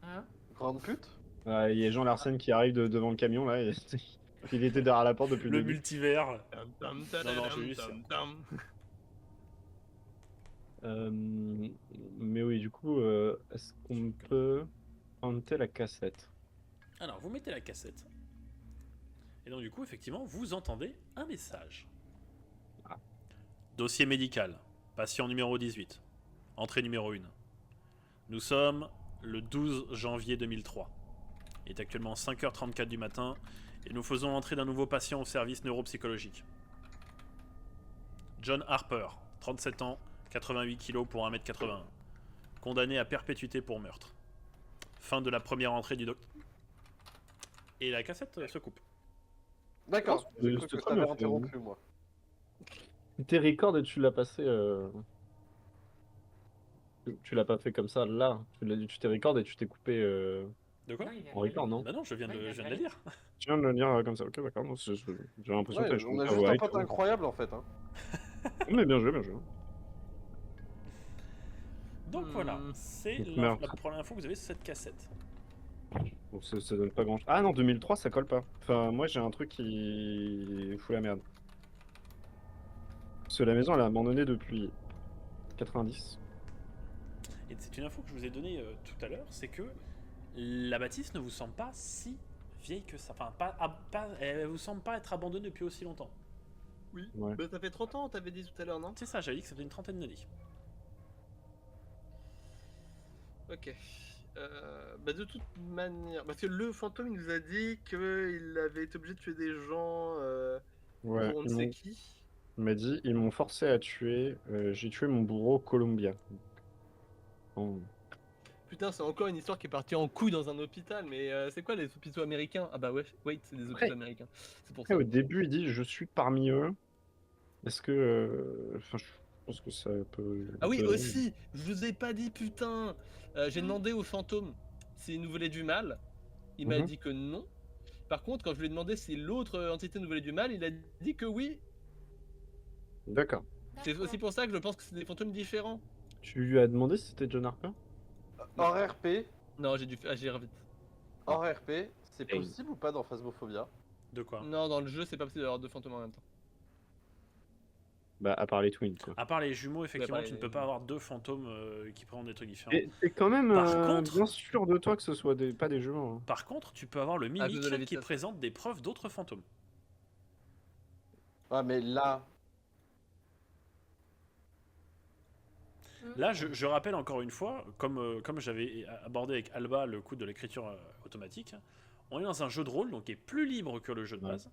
Hein? Grande pute? Ouais, il y a Jean Larsen qui arrive devant le camion là et il était derrière la porte depuis le le début. multivers. Non, j'ai eu ça. Mais oui, du coup, est-ce qu'on peut planter la cassette? Alors, vous mettez la cassette. Et donc, du coup, effectivement, vous entendez un message. Ah. Dossier médical. Patient numéro 18. Entrée numéro 1. Nous sommes le 12 janvier 2003. Il est actuellement 5h34 du matin et nous faisons l'entrée d'un nouveau patient au service neuropsychologique. John Harper, 37 ans, 88 kg pour 1m81. Condamné à perpétuité pour meurtre. Fin de la première entrée du docteur. Et la cassette se coupe. D'accord, j'ai c'est cru que très t'avais bien fait, interrompu moi. Tes records et tu l'as passé. Tu l'as pas fait comme ça là. Tu t'es record et tu t'es coupé De quoi Non, il vient en de- record, non? Bah non, je viens de le lire. Tu viens de le dire comme ça, ok, d'accord. Non, j'ai l'impression Ouais, que t'as on a changé ta juste voix un et pote tout. incroyable en fait. Hein. Mais bien joué, bien joué. Donc voilà, c'est Donc, la meurtre. première info que vous avez sur cette cassette. Bon, ça donne pas grand chose. Ah non, 2003, ça colle pas. Enfin, moi j'ai un truc qui fout la merde. Parce que la maison elle est abandonnée depuis 90. Et c'est une info que je vous ai donnée tout à l'heure, c'est que la bâtisse ne vous semble pas si vieille que ça. Enfin, elle vous semble pas être abandonnée depuis aussi longtemps. Oui. Ouais. Bah, ça fait 30 ans, t'avais dit tout à l'heure, non? C'est ça, j'avais dit que ça faisait une trentaine d'années. Ok. Bah, de toute manière. Parce que le fantôme, il nous a dit qu'il avait été obligé de tuer des gens Ouais, pour on ne sait qui. il m'a dit, ils m'ont forcé à tuer. J'ai tué mon bourreau Columbia. Oh. Putain, c'est encore une histoire qui est partie en couille dans un hôpital. Mais c'est quoi les hôpitaux américains? Ah bah ouais, wait, c'est des hôpitaux Après- américains. C'est pour Après, ça. au début, il dit, je suis parmi eux. Est-ce que... Enfin, je pense que ça peut... Ah oui, peut- aussi, je vous ai pas dit, putain. J'ai demandé au fantôme s'il nous voulait du mal. Il m'a Mhm. dit que non. Par contre, quand je lui ai demandé si l'autre entité nous voulait du mal, il a dit que oui. D'accord. C'est D'accord. aussi pour ça que je pense que c'est des fantômes différents. Tu lui as demandé si c'était John Harper? Hors RP, Non, j'ai dû agir vite. hors RP, c'est Et- possible ou pas dans Phasmophobia? De quoi? Non, dans le jeu, c'est pas possible d'avoir deux fantômes en même temps. Bah, à part les twins, quoi. À part les jumeaux, effectivement, Ouais, tu ne les peux pas jumeaux. avoir deux fantômes qui présentent des trucs différents. Et t'es quand même Par contre- bien sûr de toi que ce soit pas des jumeaux. Hein. Par contre, tu peux avoir le À cause de la mimique qui vitesse. présente des preuves d'autres fantômes. Ouais, mais là, Là, je rappelle encore une fois, comme j'avais abordé avec Alba le coup de l'écriture automatique, on est dans un jeu de rôle donc qui est plus libre que le jeu de Ouais. base.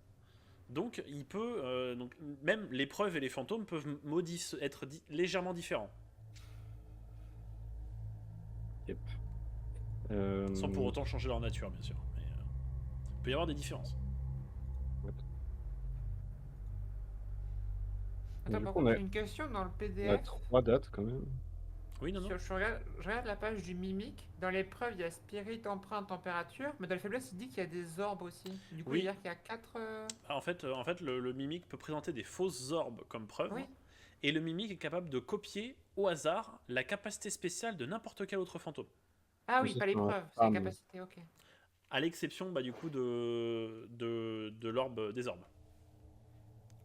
Donc, il peut, donc même les preuves et les fantômes peuvent être légèrement différents, Yep. sans pour autant changer leur nature, bien sûr. Mais, il peut y avoir des différences. Du Attends, par coup, contre, on a- j'ai une question dans le On a PDF. 3 dates quand même. Oui, non, non. Je regarde la page du mimique. Dans l'épreuve, il y a spirit, empreinte, température. Mais dans la faiblesse, il dit qu'il y a des orbes aussi. Du coup, Oui. il veut dire qu'il y a 4. Ah, en fait, le mimique peut présenter des fausses orbes comme preuve, Oui. et le mimique est capable de copier au hasard la capacité spéciale de n'importe quel autre fantôme. Ah Mais oui, ça, pas c'est un l'épreuve, c'est la spam. capacité, ok. À l'exception du coup de l'orbe des orbes.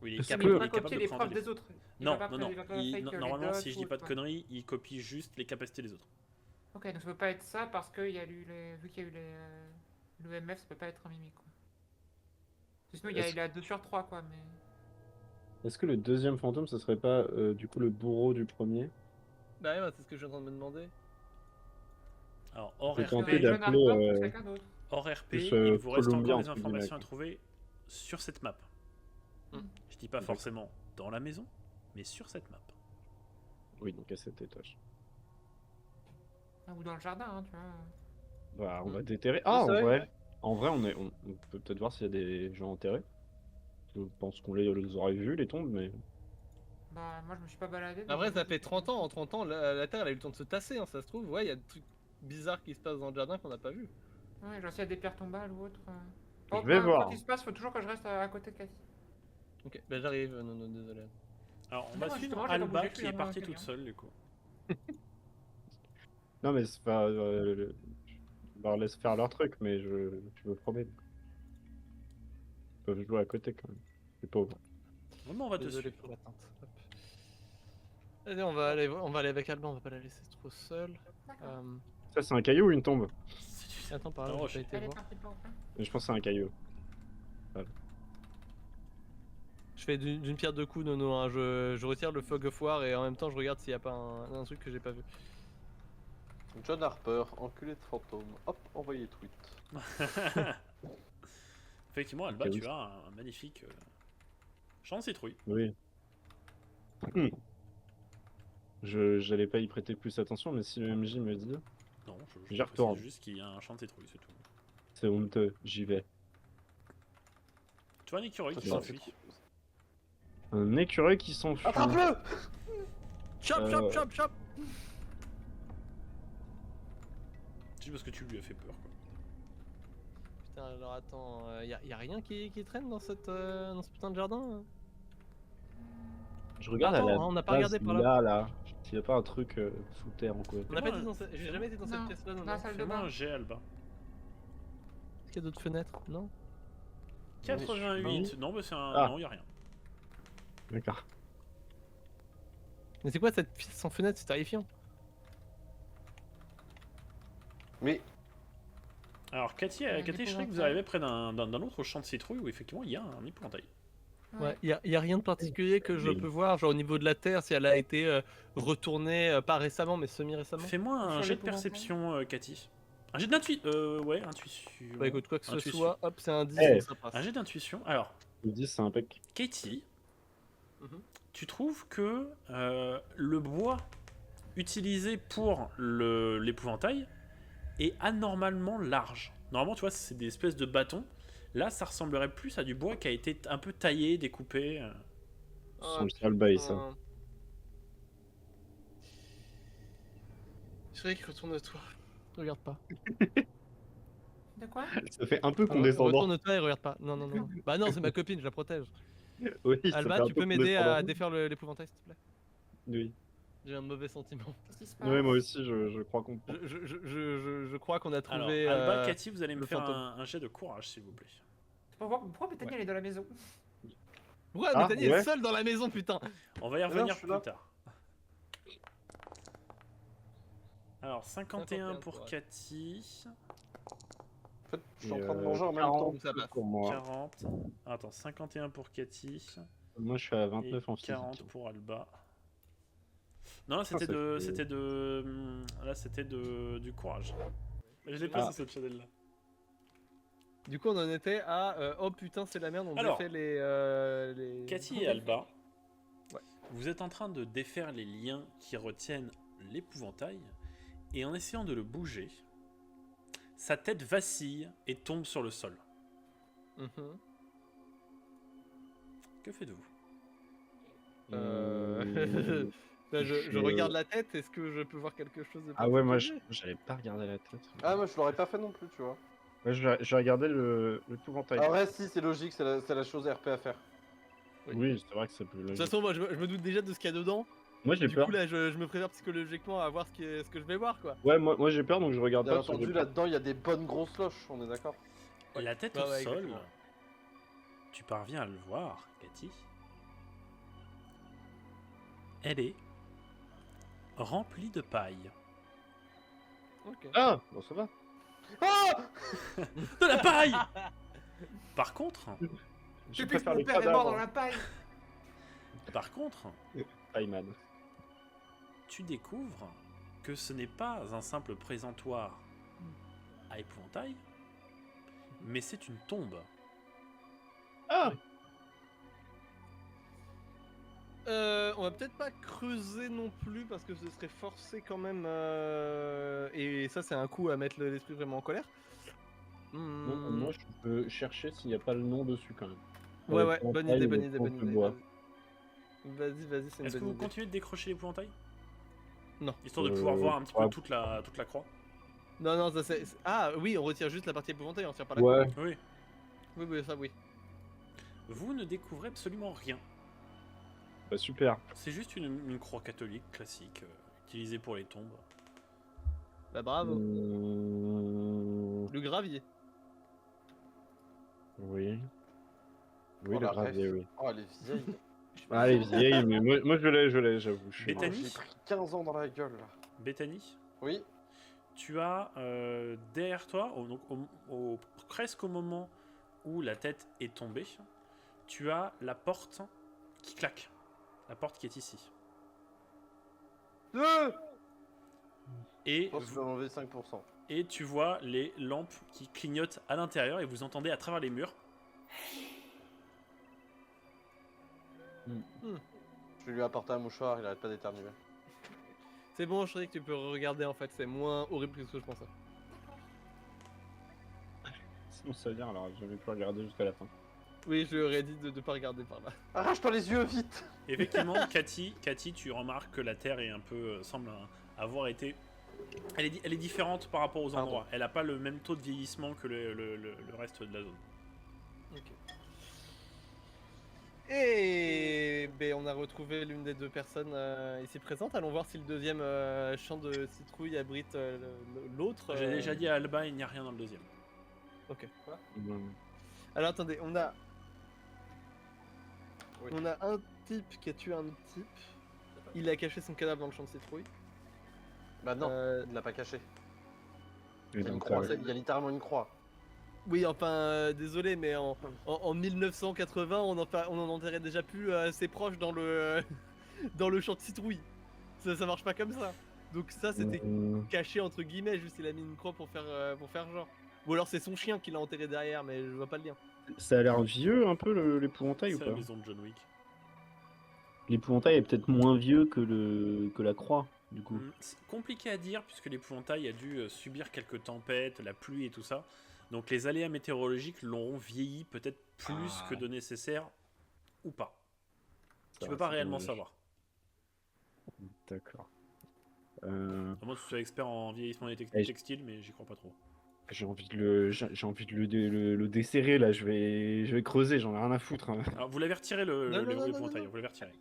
Oui, il est Est-ce capable, Mais il que- peut il pas est capable copier de les présenter preuves des des autres. Il Non, va pas non, non. il va pas Il- fake les normalement, dots si je ou dis pas de autre, quoi. conneries, il copie juste les capacités des autres. Ok, donc ça peut pas être ça parce qu'il y a eu vu qu'il y a eu l'EMF, ça peut pas être un mimique, quoi. Sinon, il a 2 sur 3, quoi, mais. Est-ce que le deuxième fantôme, ce serait pas du coup le bourreau du premier? Bah ouais, c'est ce que je suis en train de me demander. Alors, hors J'ai RP, tenté John d'appeler, Harper plus quelqu'un d'autre. hors RP, plus, il vous reste Columbia, encore des entre guillemets, informations à quoi. trouver sur cette map. Hmm. Je dis pas D'accord. forcément dans la maison, mais sur cette map. Oui, donc à cet étage. Ah, ou dans le jardin, hein, tu vois. Bah, on va déterrer. Ah, c'est vrai. en vrai, on peut peut-être voir s'il y a des gens enterrés. Je pense qu'on les aurait vus, les tombes, mais... Bah, moi, je me suis pas baladé. donc Après, je ça sais fait pas. 30 ans. En 30 ans, la Terre, elle a eu le temps de se tasser, hein, ça se trouve. Ouais, il y a des trucs bizarres qui se passent dans le jardin qu'on n'a pas vu. Ouais, genre s'il y a des pierres tombales ou autre. Je vais voir. Quand il se passe, faut toujours que je reste à côté de Cathy. Ok, bah j'arrive. Non, non, désolé. Alors, on Non, va suivre justement, j'ai pas Alba bougé, qui je est suis partie vraiment toute seule, du coup. Non, mais c'est pas... je leur laisse faire leur truc, mais je me promets. Ils peuvent jouer à côté, quand même. Les pauvres. Vraiment, on va te Désolé suivre. pour l'attente. Hop. Allez, on va aller avec Alban, on va pas la laisser trop seule. D'accord. Ça, c'est un caillou ou une tombe? Attends, par là, Non, j'ai pas été Elle est voir. partie pour rien. Je pense que c'est un caillou. Je fais d'une pierre deux coups, Nono. Hein. Je retire le fog of war et en même temps, je regarde s'il y a pas un truc que j'ai pas vu. John Harper, enculé de fantôme. Hop, envoyé tweet. Effectivement, Alba, Ok, tu oui. as un magnifique champ de citrouille. Oui. J'allais pas y prêter plus attention, mais si le MJ me dit, Non, J'y je retourne. précise juste qu'il y a un champ de citrouille, c'est tout. c'est honteux, j'y vais. Tu vois un écureuil qui Ça, s'enfuit. Un écureuil qui s'enfuit. Attrape-le! Chop, chop, chop, chop! Juste parce que tu lui as fait peur, quoi. Putain, alors attends, y a rien qui traîne dans dans ce putain de jardin hein. Je regarde Attends, à la on n'a pas base, regardé par là. là. S'il y a pas un truc sous terre ou quoi. On n'a pas Fais-moi été un- dans cette... J'ai jamais été dans cette Non. pièce-là, non, Dans la salle de Fais-moi bain. un jet, Alba. Est-ce qu'il y a d'autres fenêtres? Non? 88, non, mais c'est un. Ah. Non, y a rien. D'accord. Mais c'est quoi cette pièce sans fenêtre? C'est terrifiant. Mais Alors, Cathy, Un je croyais que vous épouvantail. arrivez près d'un autre champ de citrouille où effectivement il y a un épouvantail. Ouais, y a rien de particulier que je Oui. peux voir, genre au niveau de la Terre, si elle a été retournée, pas récemment, mais semi-récemment. Fais-moi un Sur jet de l'épouvantail. perception, Cathy. Un jet d'intuition. Ouais, intuition. Bah écoute, quoi que ce Intuition. soit, hop, c'est un 10, Eh. donc ça passe. Un jet d'intuition. Alors, Le 10, c'est impec. Katie, Mhm. tu trouves que le bois utilisé pour l'épouvantail est anormalement large. Normalement, tu vois, c'est des espèces de bâtons. Là, ça ressemblerait plus à du bois qui a été un peu taillé, découpé. Sans le sale bail, ça. Chérie, retourne-toi. Regarde pas. De quoi? Ça fait un peu condescendant. Retourne-toi et regarde pas. Non, non, non. Bah non, c'est ma copine, je la protège. Oui, ça fait Alba, un tu peu peux m'aider à condescendant. défaire l'épouvantail, s'il te plaît? Oui. J'ai un mauvais sentiment. Qu'est-ce qui se passe? Oui, moi aussi, je crois comprendre. Je crois qu'on a Alors, trouvé. Alba, Cathy, vous allez me le faire fantôme. un jet de courage, s'il vous plaît. Pourquoi Bethany elle est dans la maison? Ouais, Ah, Bethany ouais. est seule dans la maison, putain. On va y non, revenir je suis plus là. tard. Alors, 51 pour pour Cathy, En fait, je suis en train de manger en même temps. 40 Ça passe. pour moi. 40. Attends, 51 pour Cathy Moi, je suis à et 29 en physique. 40 pour Alba. Non, là c'était ça de, fait- c'était de, là c'était du courage. Je l'ai pas Ah. sur cette channel là. Du coup, on en était à. Oh putain, c'est la merde, on Alors, défait les. Cathy et Alba, Ouais. vous êtes en train de défaire les liens qui retiennent l'épouvantail, et en essayant de le bouger, sa tête vacille et tombe sur le sol. Mhm. Que faites-vous? Bah, je regarde la tête, est-ce que je peux voir quelque chose de Ah ouais, moi, particulier? j'avais pas regardé la tête. Ah, moi je l'aurais pas fait non plus, tu vois. Ouais, je vais regarder l'épouvantail. En vrai, si, c'est logique, c'est la chose RP à faire. Oui, c'est vrai que c'est plus De toute logique. façon, moi je me doute déjà de ce qu'il y a dedans. Moi, j'ai Du peur. coup, là, je me prépare psychologiquement à voir ce que je vais voir, quoi. Ouais, moi j'ai peur, donc je regarde Bien pas. parce que entendu, j'ai peur. là-dedans, il y a des bonnes grosses loches, on est d'accord. La tête Ouais, au ouais, sol, exactement. tu parviens à le voir, Cathy. Elle est remplie de paille. Ok. Ah, bon, ça va. Ah De la paille. Par contre, Je Depuis que préfère mon les père est mort cadavres. dans la paille. Payman. tu découvres que ce n'est pas un simple présentoir à épouvantail, mais c'est une tombe. Ah, On va peut-être pas creuser non plus parce que ce serait forcé quand même. Et ça, c'est un coup à mettre l'esprit vraiment en colère. moi je peux chercher s'il n'y a pas le nom dessus quand même. Ouais, Pour ouais, bonne l'épouvantail, idée, le bonne idée, bonne trompe de idée. bois. Vas-y, c'est une Est-ce que bonne vous idée. continuez de décrocher l'épouvantail? Non. Histoire de pouvoir voir un petit peu ouais. toute la croix. Non, non, ça c'est. Ah oui, on retire juste la partie épouvantail, on retire pas la. Ouais, Oui. Oui, oui, ça oui. Vous ne découvrez absolument rien. bah, super. C'est juste une croix catholique classique, utilisée pour les tombes. Bah bravo. Mmh, Le gravier. Oui. Oui, Oh, le la gravier, ref. oui. Oh, elle est vieille. Ah, elle est vieille, mais moi je l'ai, j'avoue. je suis- Bethany J'ai pris 15 ans dans la gueule, là. Bethany, Oui. tu as derrière toi, presque au moment où la tête est tombée, tu as la porte qui claque. La porte qui est ici. Et, Je pense que je vais enlever 5%. et tu vois les lampes qui clignotent à l'intérieur et vous entendez à travers les murs. Je vais lui apporter un mouchoir, il arrête pas d'éternuer. C'est bon, je sais que tu peux regarder en fait, c'est moins horrible que ce que je pensais. Sinon, ça vient, alors j'avais pu regarder jusqu'à la fin. Oui, je lui aurais dit de pas regarder par là. Arrache-toi les yeux, vite. Effectivement, Cathy, tu remarques que la Terre est un peu semble avoir été. Elle est différente par rapport aux Pardon. endroits. Elle n'a pas le même taux de vieillissement que le reste de la zone. Et ben, on a retrouvé l'une des deux personnes ici présentes. Allons voir si le deuxième champ de citrouille abrite l'autre. J'ai déjà dit à Alba, il n'y a rien dans le deuxième. Ok. Mmh. Alors attendez, on a. Oui. On a un type qui a tué un autre type. Il a caché son cadavre dans le champ de citrouille. Bah non, Euh, il l'a pas caché. Et Il y a une donc, croix, il y a littéralement une croix. Oui, enfin, désolé, mais en 1980, on en enterrait déjà plus assez proche dans le, dans le champ de citrouille. Ça marche pas comme ça. Donc ça, c'était caché entre guillemets, juste il a mis une croix pour faire genre. Ou alors c'est son chien qui l'a enterré derrière, mais je vois pas le lien. Ça a l'air vieux un peu l'épouvantail ou C'est la pas? maison de John Wick. L'épouvantail est peut-être moins vieux que la croix, du coup. C'est compliqué à dire puisque l'épouvantail a dû subir quelques tempêtes, la pluie et tout ça. Donc les aléas météorologiques l'auront vieilli peut-être plus que de nécessaire ou pas. Tu peux pas réellement savoir. D'accord. À moins que tu sois expert en vieillissement des Et textiles, mais j'y crois pas trop. j'ai envie de le desserrer là, je vais creuser, j'en ai rien à foutre, hein. Alors vous l'avez retiré Non, non, non, l'épouvantail, non. vous l'avez retiré.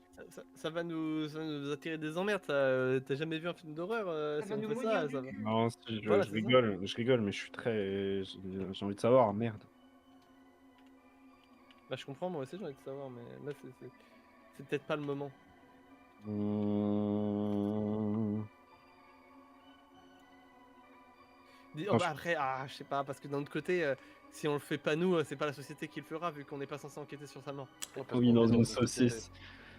Ça va nous attirer des emmerdes. T'as jamais vu un film d'horreur Ça si va on nous fait maudire ça, du ça va. cul. Non, si, Voilà, je c'est ça. rigole, mais je suis très. J'ai envie de savoir, merde. Bah je comprends, moi aussi j'ai envie de savoir, mais là c'est peut-être pas le moment. Bah, après, je sais pas, parce que d'un autre côté, si on le fait pas nous, c'est pas la société qui le fera, vu qu'on n'est pas censé enquêter sur sa mort. Oui, dans une saucisse.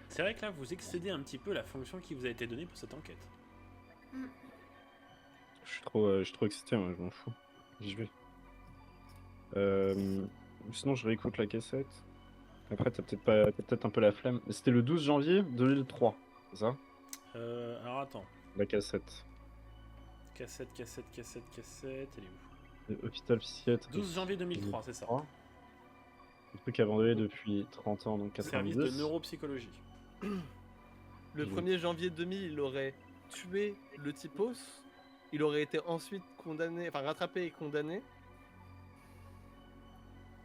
C'est vrai que là vous excédez un petit peu la fonction qui vous a été donnée pour cette enquête. Je suis trop excité, moi, je m'en fous. J'y vais. Sinon, je réécoute la cassette. Après, t'as peut-être un peu la flemme. C'était le 12 janvier 2003, c'est ça? Alors attends. La cassette. Cassette, elle est où? Hôpital Psychiatre. 12 janvier 2003, c'est ça. Le truc abandonné depuis 30 ans, donc 90. Service de neuropsychologie. Le 1er janvier 2000, il aurait tué le typos. Il aurait été ensuite condamné, enfin rattrapé et condamné.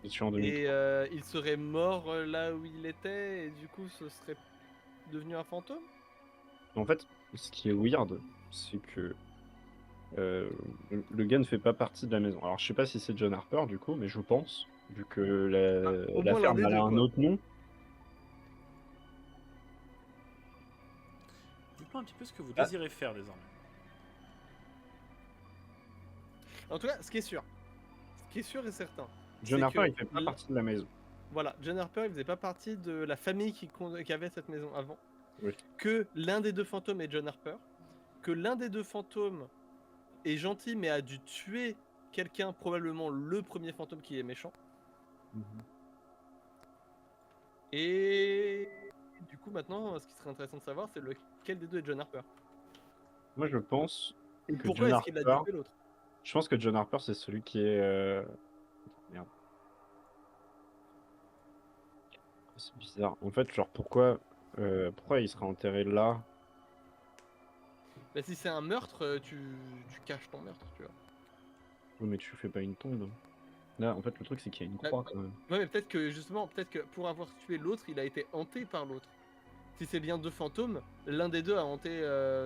Et tu es en 2003. Et il serait mort là où il était, et du coup, ce serait devenu un fantôme. En fait, ce qui est weird, c'est que le gars ne fait pas partie de la maison. Alors, je sais pas si c'est John Harper, du coup, mais je pense, vu que au la moins ferme l'un des a deux, un quoi. autre nom. Dites-moi un petit peu ce que vous désirez faire désormais. En tout cas, ce qui est sûr et certain, John c'est Harper, que il fait pas partie de la maison. voilà, John Harper, il faisait pas partie de la famille qui avait cette maison avant. Oui. Que l'un des deux fantômes est John Harper, que l'un des deux fantômes est gentil mais a dû tuer quelqu'un, probablement le premier fantôme qui est méchant. Et du coup maintenant, ce qui serait intéressant de savoir, c'est lequel des deux est John Harper. Moi, je pense Et que pourquoi John est-ce qu'il a Harper... tué l'autre? Je pense que John Harper, c'est celui qui est... Merde. C'est bizarre. En fait, genre, pourquoi il serait enterré là? Bah, si c'est un meurtre, tu caches ton meurtre, tu vois. Oui, mais tu fais pas une tombe. Là, en fait, le truc, c'est qu'il y a une croix, quand même. Ouais, mais peut-être que pour avoir tué l'autre, il a été hanté par l'autre. Si c'est bien deux fantômes, l'un des deux a hanté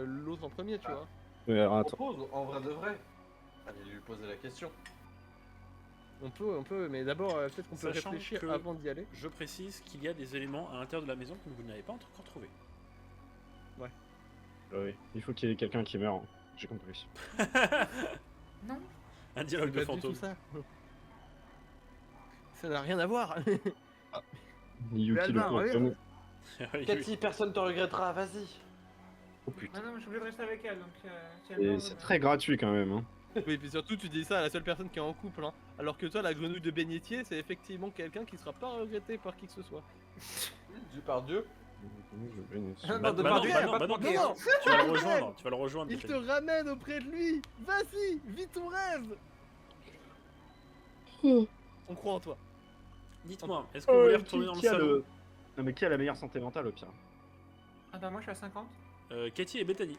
l'autre en premier, tu vois. Alors, On attends. propose, en vrai de vrai. Allez lui poser la question. On peut, mais d'abord, peut-être qu'on peut Sachant réfléchir que- avant d'y aller. Je précise qu'il y a des éléments à l'intérieur de la maison que vous n'avez pas encore trouvés. Oui. Il faut qu'il y ait quelqu'un qui meurt. Hein. J'ai compris. Non. Un dialogue de C'est pas du tout fantôme. ça. Ça n'a rien à voir. Yuki le Albin, fantôme. Cathy, personne te regrettera, vas-y. Oh putain. Ah non, je suis obligé de rester avec elle, donc si elle meurt, Et c'est très gratuit, quand même. Hein. Oui, puis surtout, tu dis ça à la seule personne qui est en couple. Hein. Alors que toi, la grenouille de bénitier, c'est effectivement quelqu'un qui sera pas regretté par qui que ce soit. Du par Dieu. Ah, Bah, de bah Pardieu, non, elle bah va pas non, te bah manquer, non, hein. Tu vas le rejoindre, tu vas le rejoindre. Il te Bethany. ramène auprès de lui. Vas-y, vis ton rêve. On croit en toi. Dites-moi, est-ce que vous voulez retourner dans le qui a salon Non, mais qui a la meilleure santé mentale, au pire? Ah bah moi je suis à 50. Cathy et Bethany.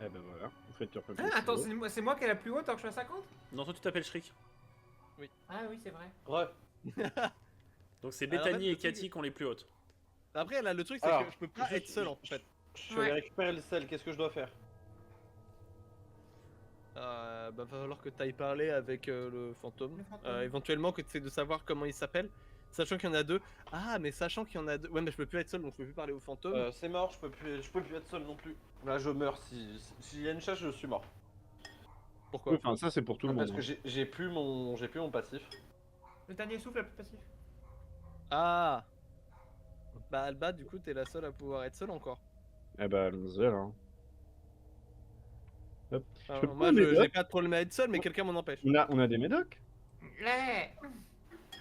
Eh ben voilà. Vous faites tur Ah, attends, c'est moi qui ai la plus haute alors que je suis à 50? Non, toi tu t'appelles Shriek. Ah oui, c'est vrai. Ouais. Donc c'est Alors, Bethany en fait, et le truc- Cathy qui ont les plus hautes. Après, là, le truc, c'est Alors, que je peux pas juste- être seul en fait. Je suis allé Ouais. récupérer le sel, qu'est-ce que je dois faire? Va falloir que tu ailles parler avec le fantôme. Le fantôme. Éventuellement que tu essaies de savoir comment il s'appelle. Sachant qu'il y en a deux. Ah, mais sachant qu'il y en a deux. Ouais, mais je peux plus être seul donc je peux plus parler au fantôme. C'est mort, je peux plus être seul non plus. Là je meurs, s'il y a une chasse je suis mort. Pourquoi? Oui, enfin, ça, c'est pour tout le monde. Parce que j'ai plus mon passif. Le dernier souffle, la plus passif. Ah. Bah Alba, du coup, t'es la seule à pouvoir être seule encore. Eh bah, allons-y, alors. Hop. Enfin, Je peux moi, prendre mes j'ai docs. pas de problème à être seule, mais quelqu'un m'en empêche. On a des médocs? Ouais.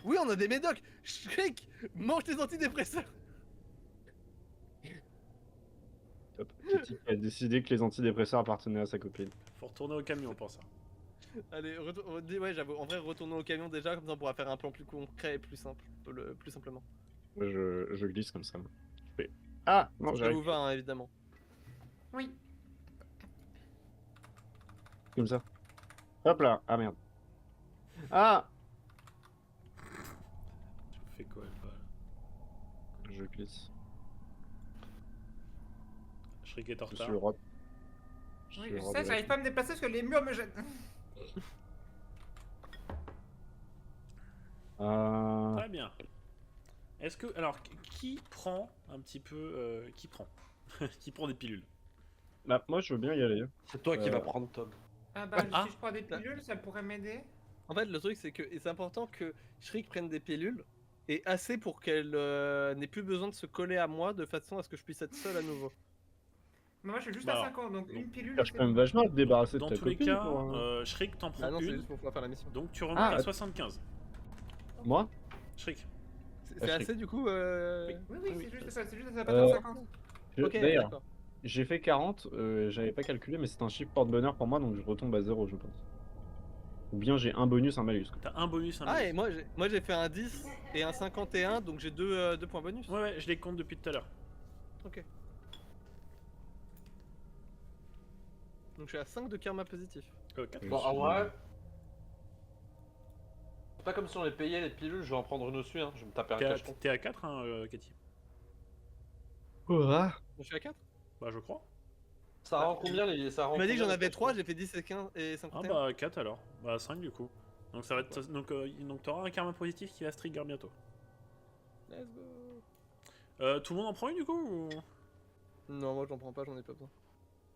Oui, on a des médocs. Shriek, mange tes antidépresseurs. Top. Kitty a décidé que les antidépresseurs appartenaient à sa copine. Faut retourner au camion pour ça. Allez, ouais, j'avoue. En vrai, retournons au camion déjà, comme ça on pourra faire un plan plus concret et plus simple, plus simplement. Moi, je glisse comme ça. Je fais... Ah non, Ça j'arrive vous va, hein, évidemment. Oui. comme ça. Hop là. Ah merde. Ah Tu fais quoi, Alba là? je glisse. Shriek est en Je retard. suis le roi. Je Oui, suis le je roi sais, de la- j'arrive pas à me déplacer parce que les murs me gênent. Très bien. Est-ce que. Alors, qui prend un petit peu. Qui prend Qui prend des pilules? Bah, moi, je veux bien y aller. C'est toi qui Euh. vas prendre Tom. Ah bah, Ah. si je prends des pilules, ça pourrait m'aider. En fait, le truc, c'est que et c'est important que Shriek prenne des pilules, et assez pour qu'elle n'ait plus besoin de se coller à moi de façon à ce que je puisse être seul à nouveau. Mais moi, je suis juste Bah à alors, 5 ans, donc une Tu pilule. cherches c'est quand même bon. vachement à te débarrasser de Dans ta tous les copine. cas, pour, Shriek t'en Ah prend non, c'est une. juste pour pouvoir faire la mission. Donc tu remontes Ah, à att- 75. Moi Shriek. C'est Shriek. assez du coup Oui, oui, Oui, c'est juste ça, c'est juste ça, Euh, pas 50. Ok, D'ailleurs, d'accord. j'ai fait 40, j'avais pas calculé, mais c'est un chiffre porte-bonheur pour moi, donc je retombe à 0, je pense. Ou bien j'ai un bonus, un malus. Quoi. T'as un bonus, un Ah, malus. et moi j'ai fait un 10 et un 51, donc j'ai deux points bonus. Ouais, ouais, je les compte depuis tout à l'heure. Ok. Donc je suis à 5 de karma positif. 4. Je Bon, suis- en vrai. C'est pas comme si on les payait les pilules, je vais en prendre une aussi, hein. Je vais me taper un cacheton. T'es à 4, hein, Katie? Ah, Je suis à 4. Bah, je crois. Ça rend combien les. Ça rend Tu m'as dit que combien, j'en les avais cachetons 3, j'ai fait 10 et 15 et Ah, 51. bah, 4 alors. Bah, 5 du coup. Donc, ça va être. Donc t'auras un karma positif qui va se trigger bientôt. Let's go. Tout le monde en prend une du coup ou... Non, moi j'en prends pas, j'en ai pas besoin.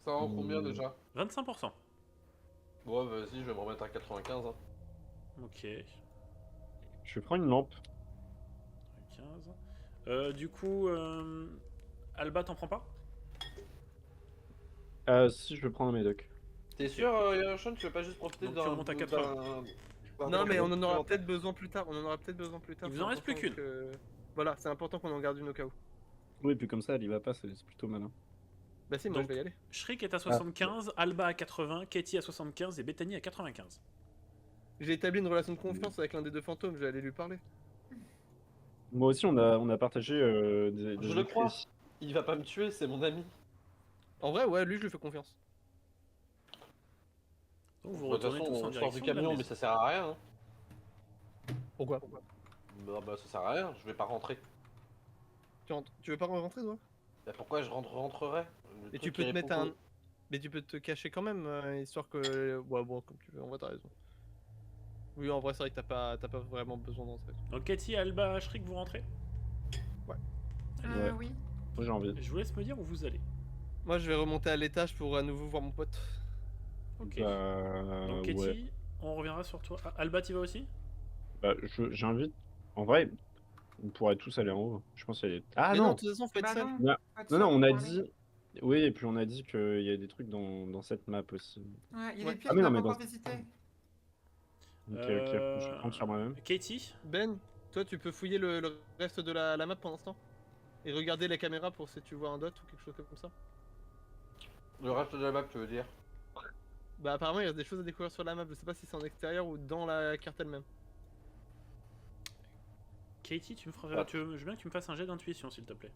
Ça rend combien déjà 25%. Bon, vas-y, je vais me remettre à 95. Hein. Ok. je vais prendre une lampe. 15. Du coup, Alba, t'en prends pas? Si, je vais prendre un médoc. T'es sûr, Sean, tu veux pas juste profiter Donc, d'un. tu remontes à 80. Non, mais on en aura peut-être besoin plus tard. On en aura peut-être besoin plus tard. Il vous c'est en reste plus important qu'une. que- Voilà, c'est important qu'on en garde une au cas où. Oui, puis comme ça, elle y va pas, c'est plutôt malin. Bah si, moi Donc- je vais y aller. Shriek est à 75, Alba à 80, Katie à 75 et Bethany à 95. J'ai établi une relation de confiance avec l'un des deux fantômes, je vais aller lui parler. Moi aussi, on a partagé des Je le écrits. crois. Il va pas me tuer, c'est mon ami. En vrai, ouais, lui je lui fais confiance. Donc vous De toute retournez façon, tous en on sort direction du de la camion, mais maison. ça sert à rien. Hein. Pourquoi Bah, ça sert à rien, je vais pas rentrer. Tu veux pas rentrer toi Bah, pourquoi je rentrerais Le Et truc tu peux qui te mettre répond un. Mais tu peux te cacher quand même, histoire que. Ouais, bon, comme tu veux, en vrai, t'as raison. Oui, en vrai, c'est vrai que t'as pas vraiment besoin d'entrer. Donc Katie, Alba, Shriek, vous rentrez? Ouais. Oui. Moi, j'ai envie. Je vous laisse me dire où vous allez. Moi, je vais remonter à l'étage pour à nouveau voir mon pote. Ok. Bah, Donc Katie, ouais. on reviendra sur toi. Ah, Alba, t'y vas aussi? Bah, j'invite. En vrai, on pourrait tous aller en haut. Je pense qu'il y a des... Ah Mais non, de toute façon, faut être Bah seul. non. Non, Pas de non, non, ça on a pour aller. dit... Oui, et puis on a dit qu'il y a des trucs dans cette map aussi. Ouais, il y a Ouais. des pièces Ah, mais qu'on non, n'a mais pas encore dans- visitées. Ok, je prends sur moi-même. Katie, Ben, toi, tu peux fouiller le reste de la map pendant ce temps et regarder la caméra pour si tu vois un dot ou quelque chose comme ça. Le reste de la map, tu veux dire Bah, apparemment, il y a des choses à découvrir sur la map. Je sais pas si c'est en extérieur ou dans la carte elle-même. Katie, tu me feras... Ah. je veux bien que tu me fasses un jet d'intuition, s'il te plaît.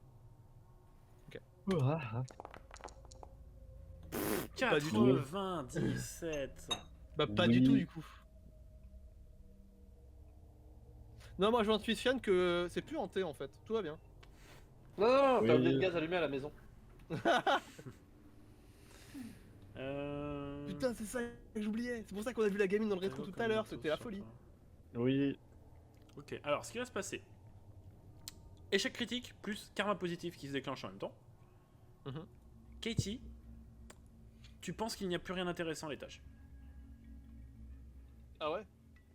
Pas du tout. 97. Bah, pas Oui. du tout, du coup. Non, moi, je m'intuitionne que c'est plus hanté en fait. Tout va bien. Non, non, Oui. t'as oublié le gaz allumé à la maison. Putain, c'est ça que j'oubliais. C'est pour ça qu'on a vu la gamine dans le rétro tout à l'heure. C'était la folie. Oui, Ok, alors ce qui va se passer. Échec critique plus karma positif qui se déclenche en même temps. Mhm. Katie, tu penses qu'il n'y a plus rien d'intéressant à l'étage. Ah ouais?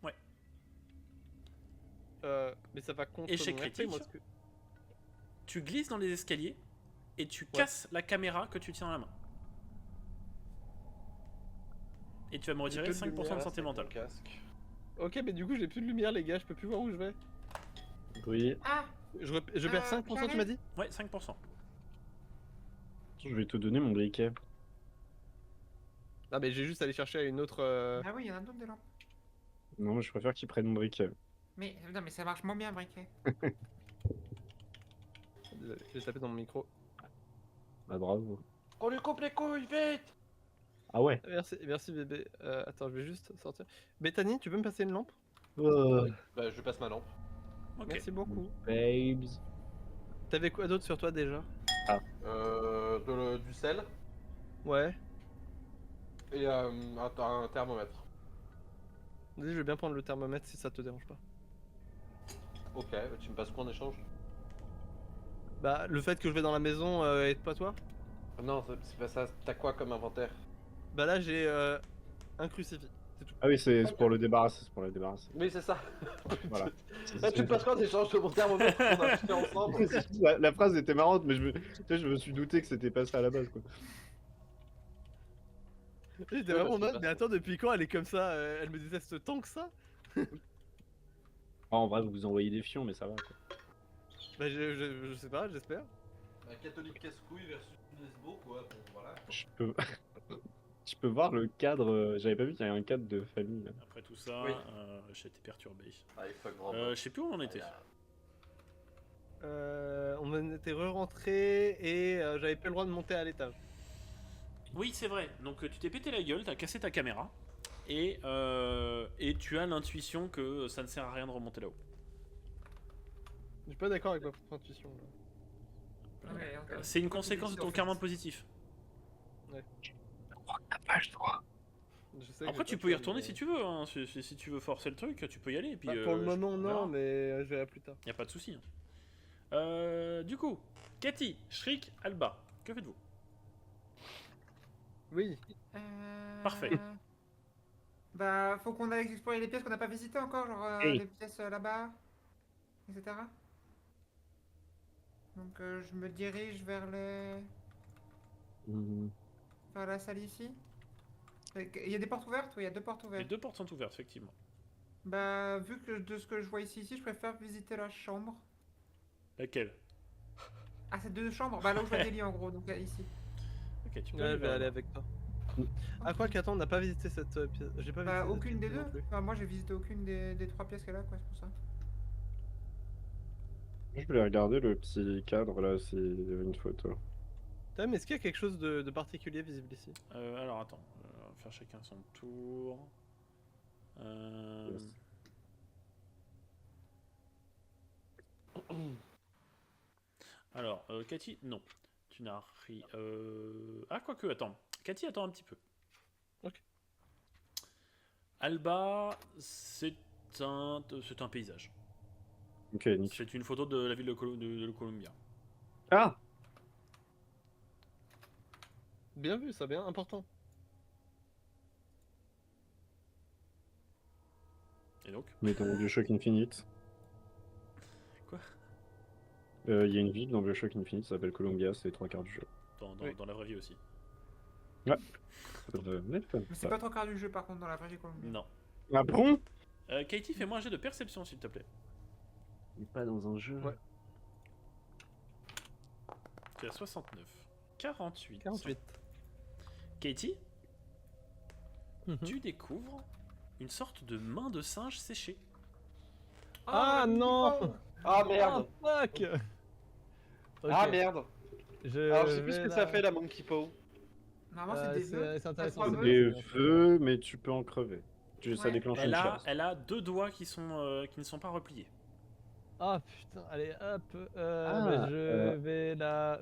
Ouais. Mais ça va contre Échec mon RP, critique. moi, parce que... Tu glisses dans les escaliers et tu Ouais. casses la caméra que tu tiens dans la main. Et tu vas me retirer plus de 5% de lumière, santé mentale. Casque. Ok, mais du coup, j'ai plus de lumière, les gars, je peux plus voir où je vais. Oui, Ah, Je perds 5%, tu m'as dit? Ouais, 5%. je vais te donner mon briquet. Ah, mais j'ai juste allé chercher une autre. ah oui, il y en a d'autres des lampes. Non, je préfère qu'il prenne mon briquet. Mais non, mais ça marche moins bien, briquet. Désolé, j'ai tapé dans mon micro. Bah bravo. On lui coupe les couilles, vite! Ah ouais. Merci bébé. Attends, je vais juste sortir. Bethany, tu peux me passer une lampe? Bah, je passe ma lampe. Ok. Merci beaucoup. Babes. T'avais quoi d'autre sur toi déjà? Du sel Ouais. et un thermomètre. Vas-y, je vais bien prendre le thermomètre si ça te dérange pas. Ok, tu me passes quoi en échange? Bah, le fait que je vais dans la maison aide pas toi? Non, c'est pas ça. T'as quoi comme inventaire? Bah là, j'ai un crucifix. C'est tout. Ah oui, c'est pour le débarrasser, c'est pour le débarrasser. Oui, c'est ça. Voilà. Ah, tu me passes quoi en échange de mon thermomètre qu'on a acheté ensemble? La phrase était marrante, mais tu sais, je me suis douté que c'était pas ça à la base, quoi. J'étais Ouais, vraiment en bah, c'est mode, pas mais attends, depuis quand elle est comme ça? Elle me déteste tant que ça? Ah, en vrai, vous envoyez des fions, mais ça va, quoi. Bah, je sais pas, j'espère. Un catholique casse-couille versus une lesbo, quoi. Bon, voilà. Je peux... je peux voir le cadre. J'avais pas vu qu'il y avait un cadre de famille, là. Après tout ça, Oui. j'ai été perturbé. Allez, fuck, grand. Je sais plus où on en était. On en était re-rentré et j'avais pas le droit de monter à l'étage. Oui, c'est vrai. Donc tu t'es pété la gueule, t'as cassé ta caméra. Et tu as l'intuition que ça ne sert à rien de remonter là-haut. Je suis pas d'accord avec ma propre intuition. Là. Ouais, ok. C'est une conséquence de ton karma positif. Je sais que Après, j'ai tu pas peux y choisi, retourner mais- si tu veux. Hein. Si tu veux forcer le truc, tu peux y aller. Et puis, Bah, pour le moment, on non, verra. mais je verrai plus tard. Y a pas de souci. Du coup, Cathy, Shriek, Alba, que faites-vous? Oui. Parfait. Bah, faut qu'on aille explorer les pièces qu'on n'a pas visitées encore, genre Hey. les pièces là-bas, etc. Donc je me dirige vers vers la salle ici. Il y a des portes ouvertes? Oui, il y a 2 portes Les ouvertes. 2 portes sont ouvertes, effectivement. Bah, vu que de ce que je vois ici, je préfère visiter la chambre. Laquelle? Ah, c'est 2 chambres? Bah, là où je vois des lits en gros, donc ici. Ok, tu peux Ouais, aller je vais vers aller là. avec toi. Ah, quoi qu'attends, on n'a pas visité cette pièce. J'ai pas Bah, visité cette aucune des pièce deux. non plus. Enfin, moi j'ai visité aucune des 3 pièces qu'elle a, quoi, c'est pour ça. Je voulais regarder le petit cadre, là, s'il y avait une photo. Putain, mais est-ce qu'il y a quelque chose de particulier visible ici? Alors attends, on va faire chacun son tour. Yes. Alors, Cathy, non. Tu n'as rien. Ah, quoique, attends. Cathy, attends un petit peu. Ok. Alba, c'est un paysage. Ok, nickel. C'est une photo de la ville de Columbia. Ah! Bien vu, ça, bien important. Et donc? Mais dans Bioshock Infinite. Quoi? Il y a une ville dans Bioshock Infinite, ça s'appelle Columbia, c'est 3 quarts du jeu. Oui. Dans la vraie vie aussi. Ça devrait être fun. Mais c'est pas 3 quarts du jeu par contre dans la vraie vie colombienne. Non. Ah bon? Katie, fais-moi un jet de perception, s'il te plaît. Pas dans un jeu. Ouais. Tu as 69. 48. 48. Katie, Mhm. tu découvres une sorte de main de singe séchée. Ah, le non. niveau. Ah merde! Ah, fuck. Ah Ok. merde! Alors je sais plus ce vais que là. ça fait la Monkey Paw. Normalement, c'est des œufs. C'est intéressant. C'est C'est des des vœux, mais tu peux en crever. Ça Ouais. déclenche Elle une a, chasse. elle a 2 doigts qui ne sont pas repliés. Ah putain, allez hop, Ah, bah, je vais là,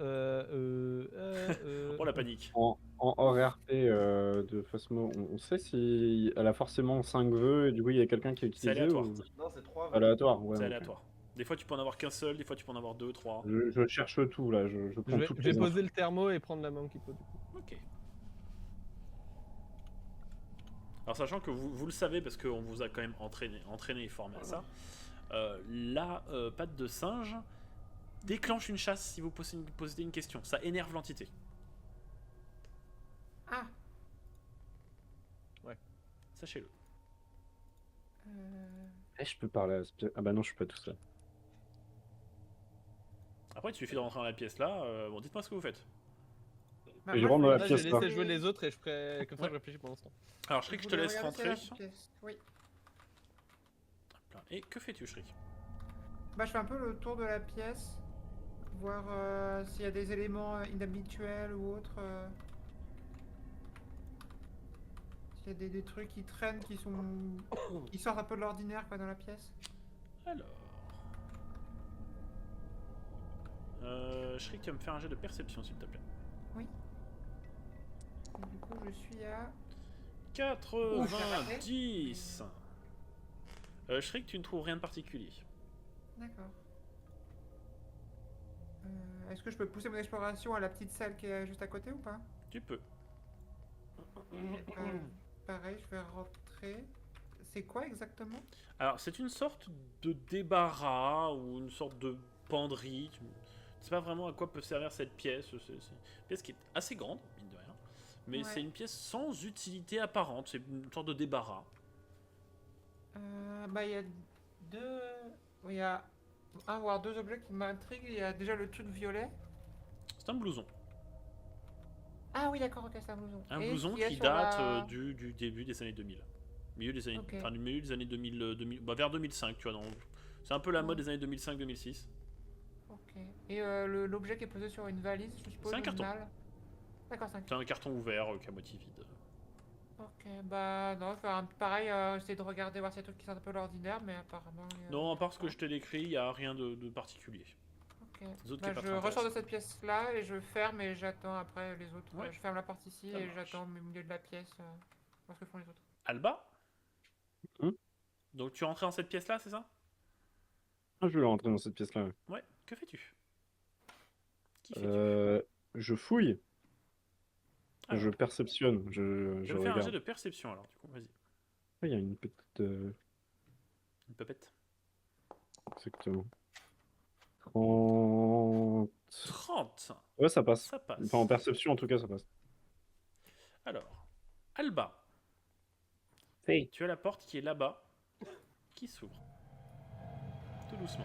Oh la panique. En hors RP de Phasmo, on sait si elle a forcément 5 vœux et du coup il y a quelqu'un qui a utilisé aléatoire. ou... Non, c'est 3. Aléatoire, ouais. C'est ok. aléatoire. Des fois tu peux en avoir qu'un seul, des fois tu peux en avoir 2, 3. Je cherche tout là, je prends toutes je vais les poser le thermo et prendre la main qui peut du coup. Ok. Alors sachant que vous le savez parce qu'on vous a quand même entraîné et formé à ça, la patte de singe déclenche une chasse si vous posez une question. Ça énerve l'entité. Ah. Sachez-le. Je peux parler à ce... Ah bah non, je suis pas tout seul. Après, il suffit de rentrer dans la pièce là. Bon, dites-moi ce que vous faites. Bah, Et je moi, rentre dans la Là, pièce j'ai là. laissé jouer les autres et je ferai comme ça, Ouais. je réfléchis pendant ce temps. Alors, Shriek, je te voulais laisse regarder rentrer. si la pièce. Oui. Et que fais-tu, Shriek? Bah, je fais un peu le tour de la pièce, voir s'il y a des éléments inhabituels ou autres. S'il y a des trucs qui traînent, qui sortent un peu de l'ordinaire quoi dans la pièce. Alors. Shriek, tu vas me faire un jet de perception, s'il te plaît. Et du coup, je suis à. 90. Shriek, tu ne trouves rien de particulier. D'accord. Est-ce que je peux pousser mon exploration à la petite salle qui est juste à côté ou pas? Tu peux. Pareil, je vais rentrer. C'est quoi exactement? Alors, c'est une sorte de débarras ou une sorte de penderie. Tu ne sais pas vraiment à quoi peut servir cette pièce. C'est une pièce qui est assez grande, mine de rien. Mais Ouais. c'est une pièce sans utilité apparente. C'est une sorte de débarras. Bah, il y a deux. Il y a un voire deux objets qui m'intriguent. Il y a déjà le truc violet. C'est un blouson. Ah oui, d'accord, ok, c'est un blouson. Un Et blouson qui est qui sur date la- du début des années 2000. Milieu des années, Ok. enfin, du milieu des années 2000, bah, vers 2005, tu vois. C'est un peu la mode Ouais. des années 2005-2006. Ok. Et l'objet qui est posé sur une valise, je suppose. C'est un ou une carton. malle. D'accord, c'est un C'est un carton ouvert qu'à moitié vide. Ok, bah non, faire pareil, essayer de regarder, voir s'il y a des trucs qui sortent un peu de l'ordinaire, mais apparemment. Non, à part ce que je t'ai décrit, il n'y a rien de particulier. Ok. Les autres Bah, qui est pas je très ressors de intéressant. cette pièce-là et je ferme et j'attends après les autres. Ouais. Je ferme la porte ici Ça et marche. j'attends au milieu de la pièce, voir ce que font les autres. Alba Hum Donc tu es rentré dans cette pièce-là, c'est ça? Ah, je vais rentrer dans cette pièce-là. Ouais. Que fais-tu? Qui fais-tu? Je fouille, Alors, je perceptionne, je je vais me faire un jet regarde. de perception alors, du coup, vas-y. Ah, il y a une petite... Une pépette. Exactement. 30... 30. Ouais, ça passe. Ça passe. Enfin, en perception, en tout cas, ça passe. Alors, Alba, Hey. tu as la porte qui est là-bas, qui s'ouvre. Tout doucement.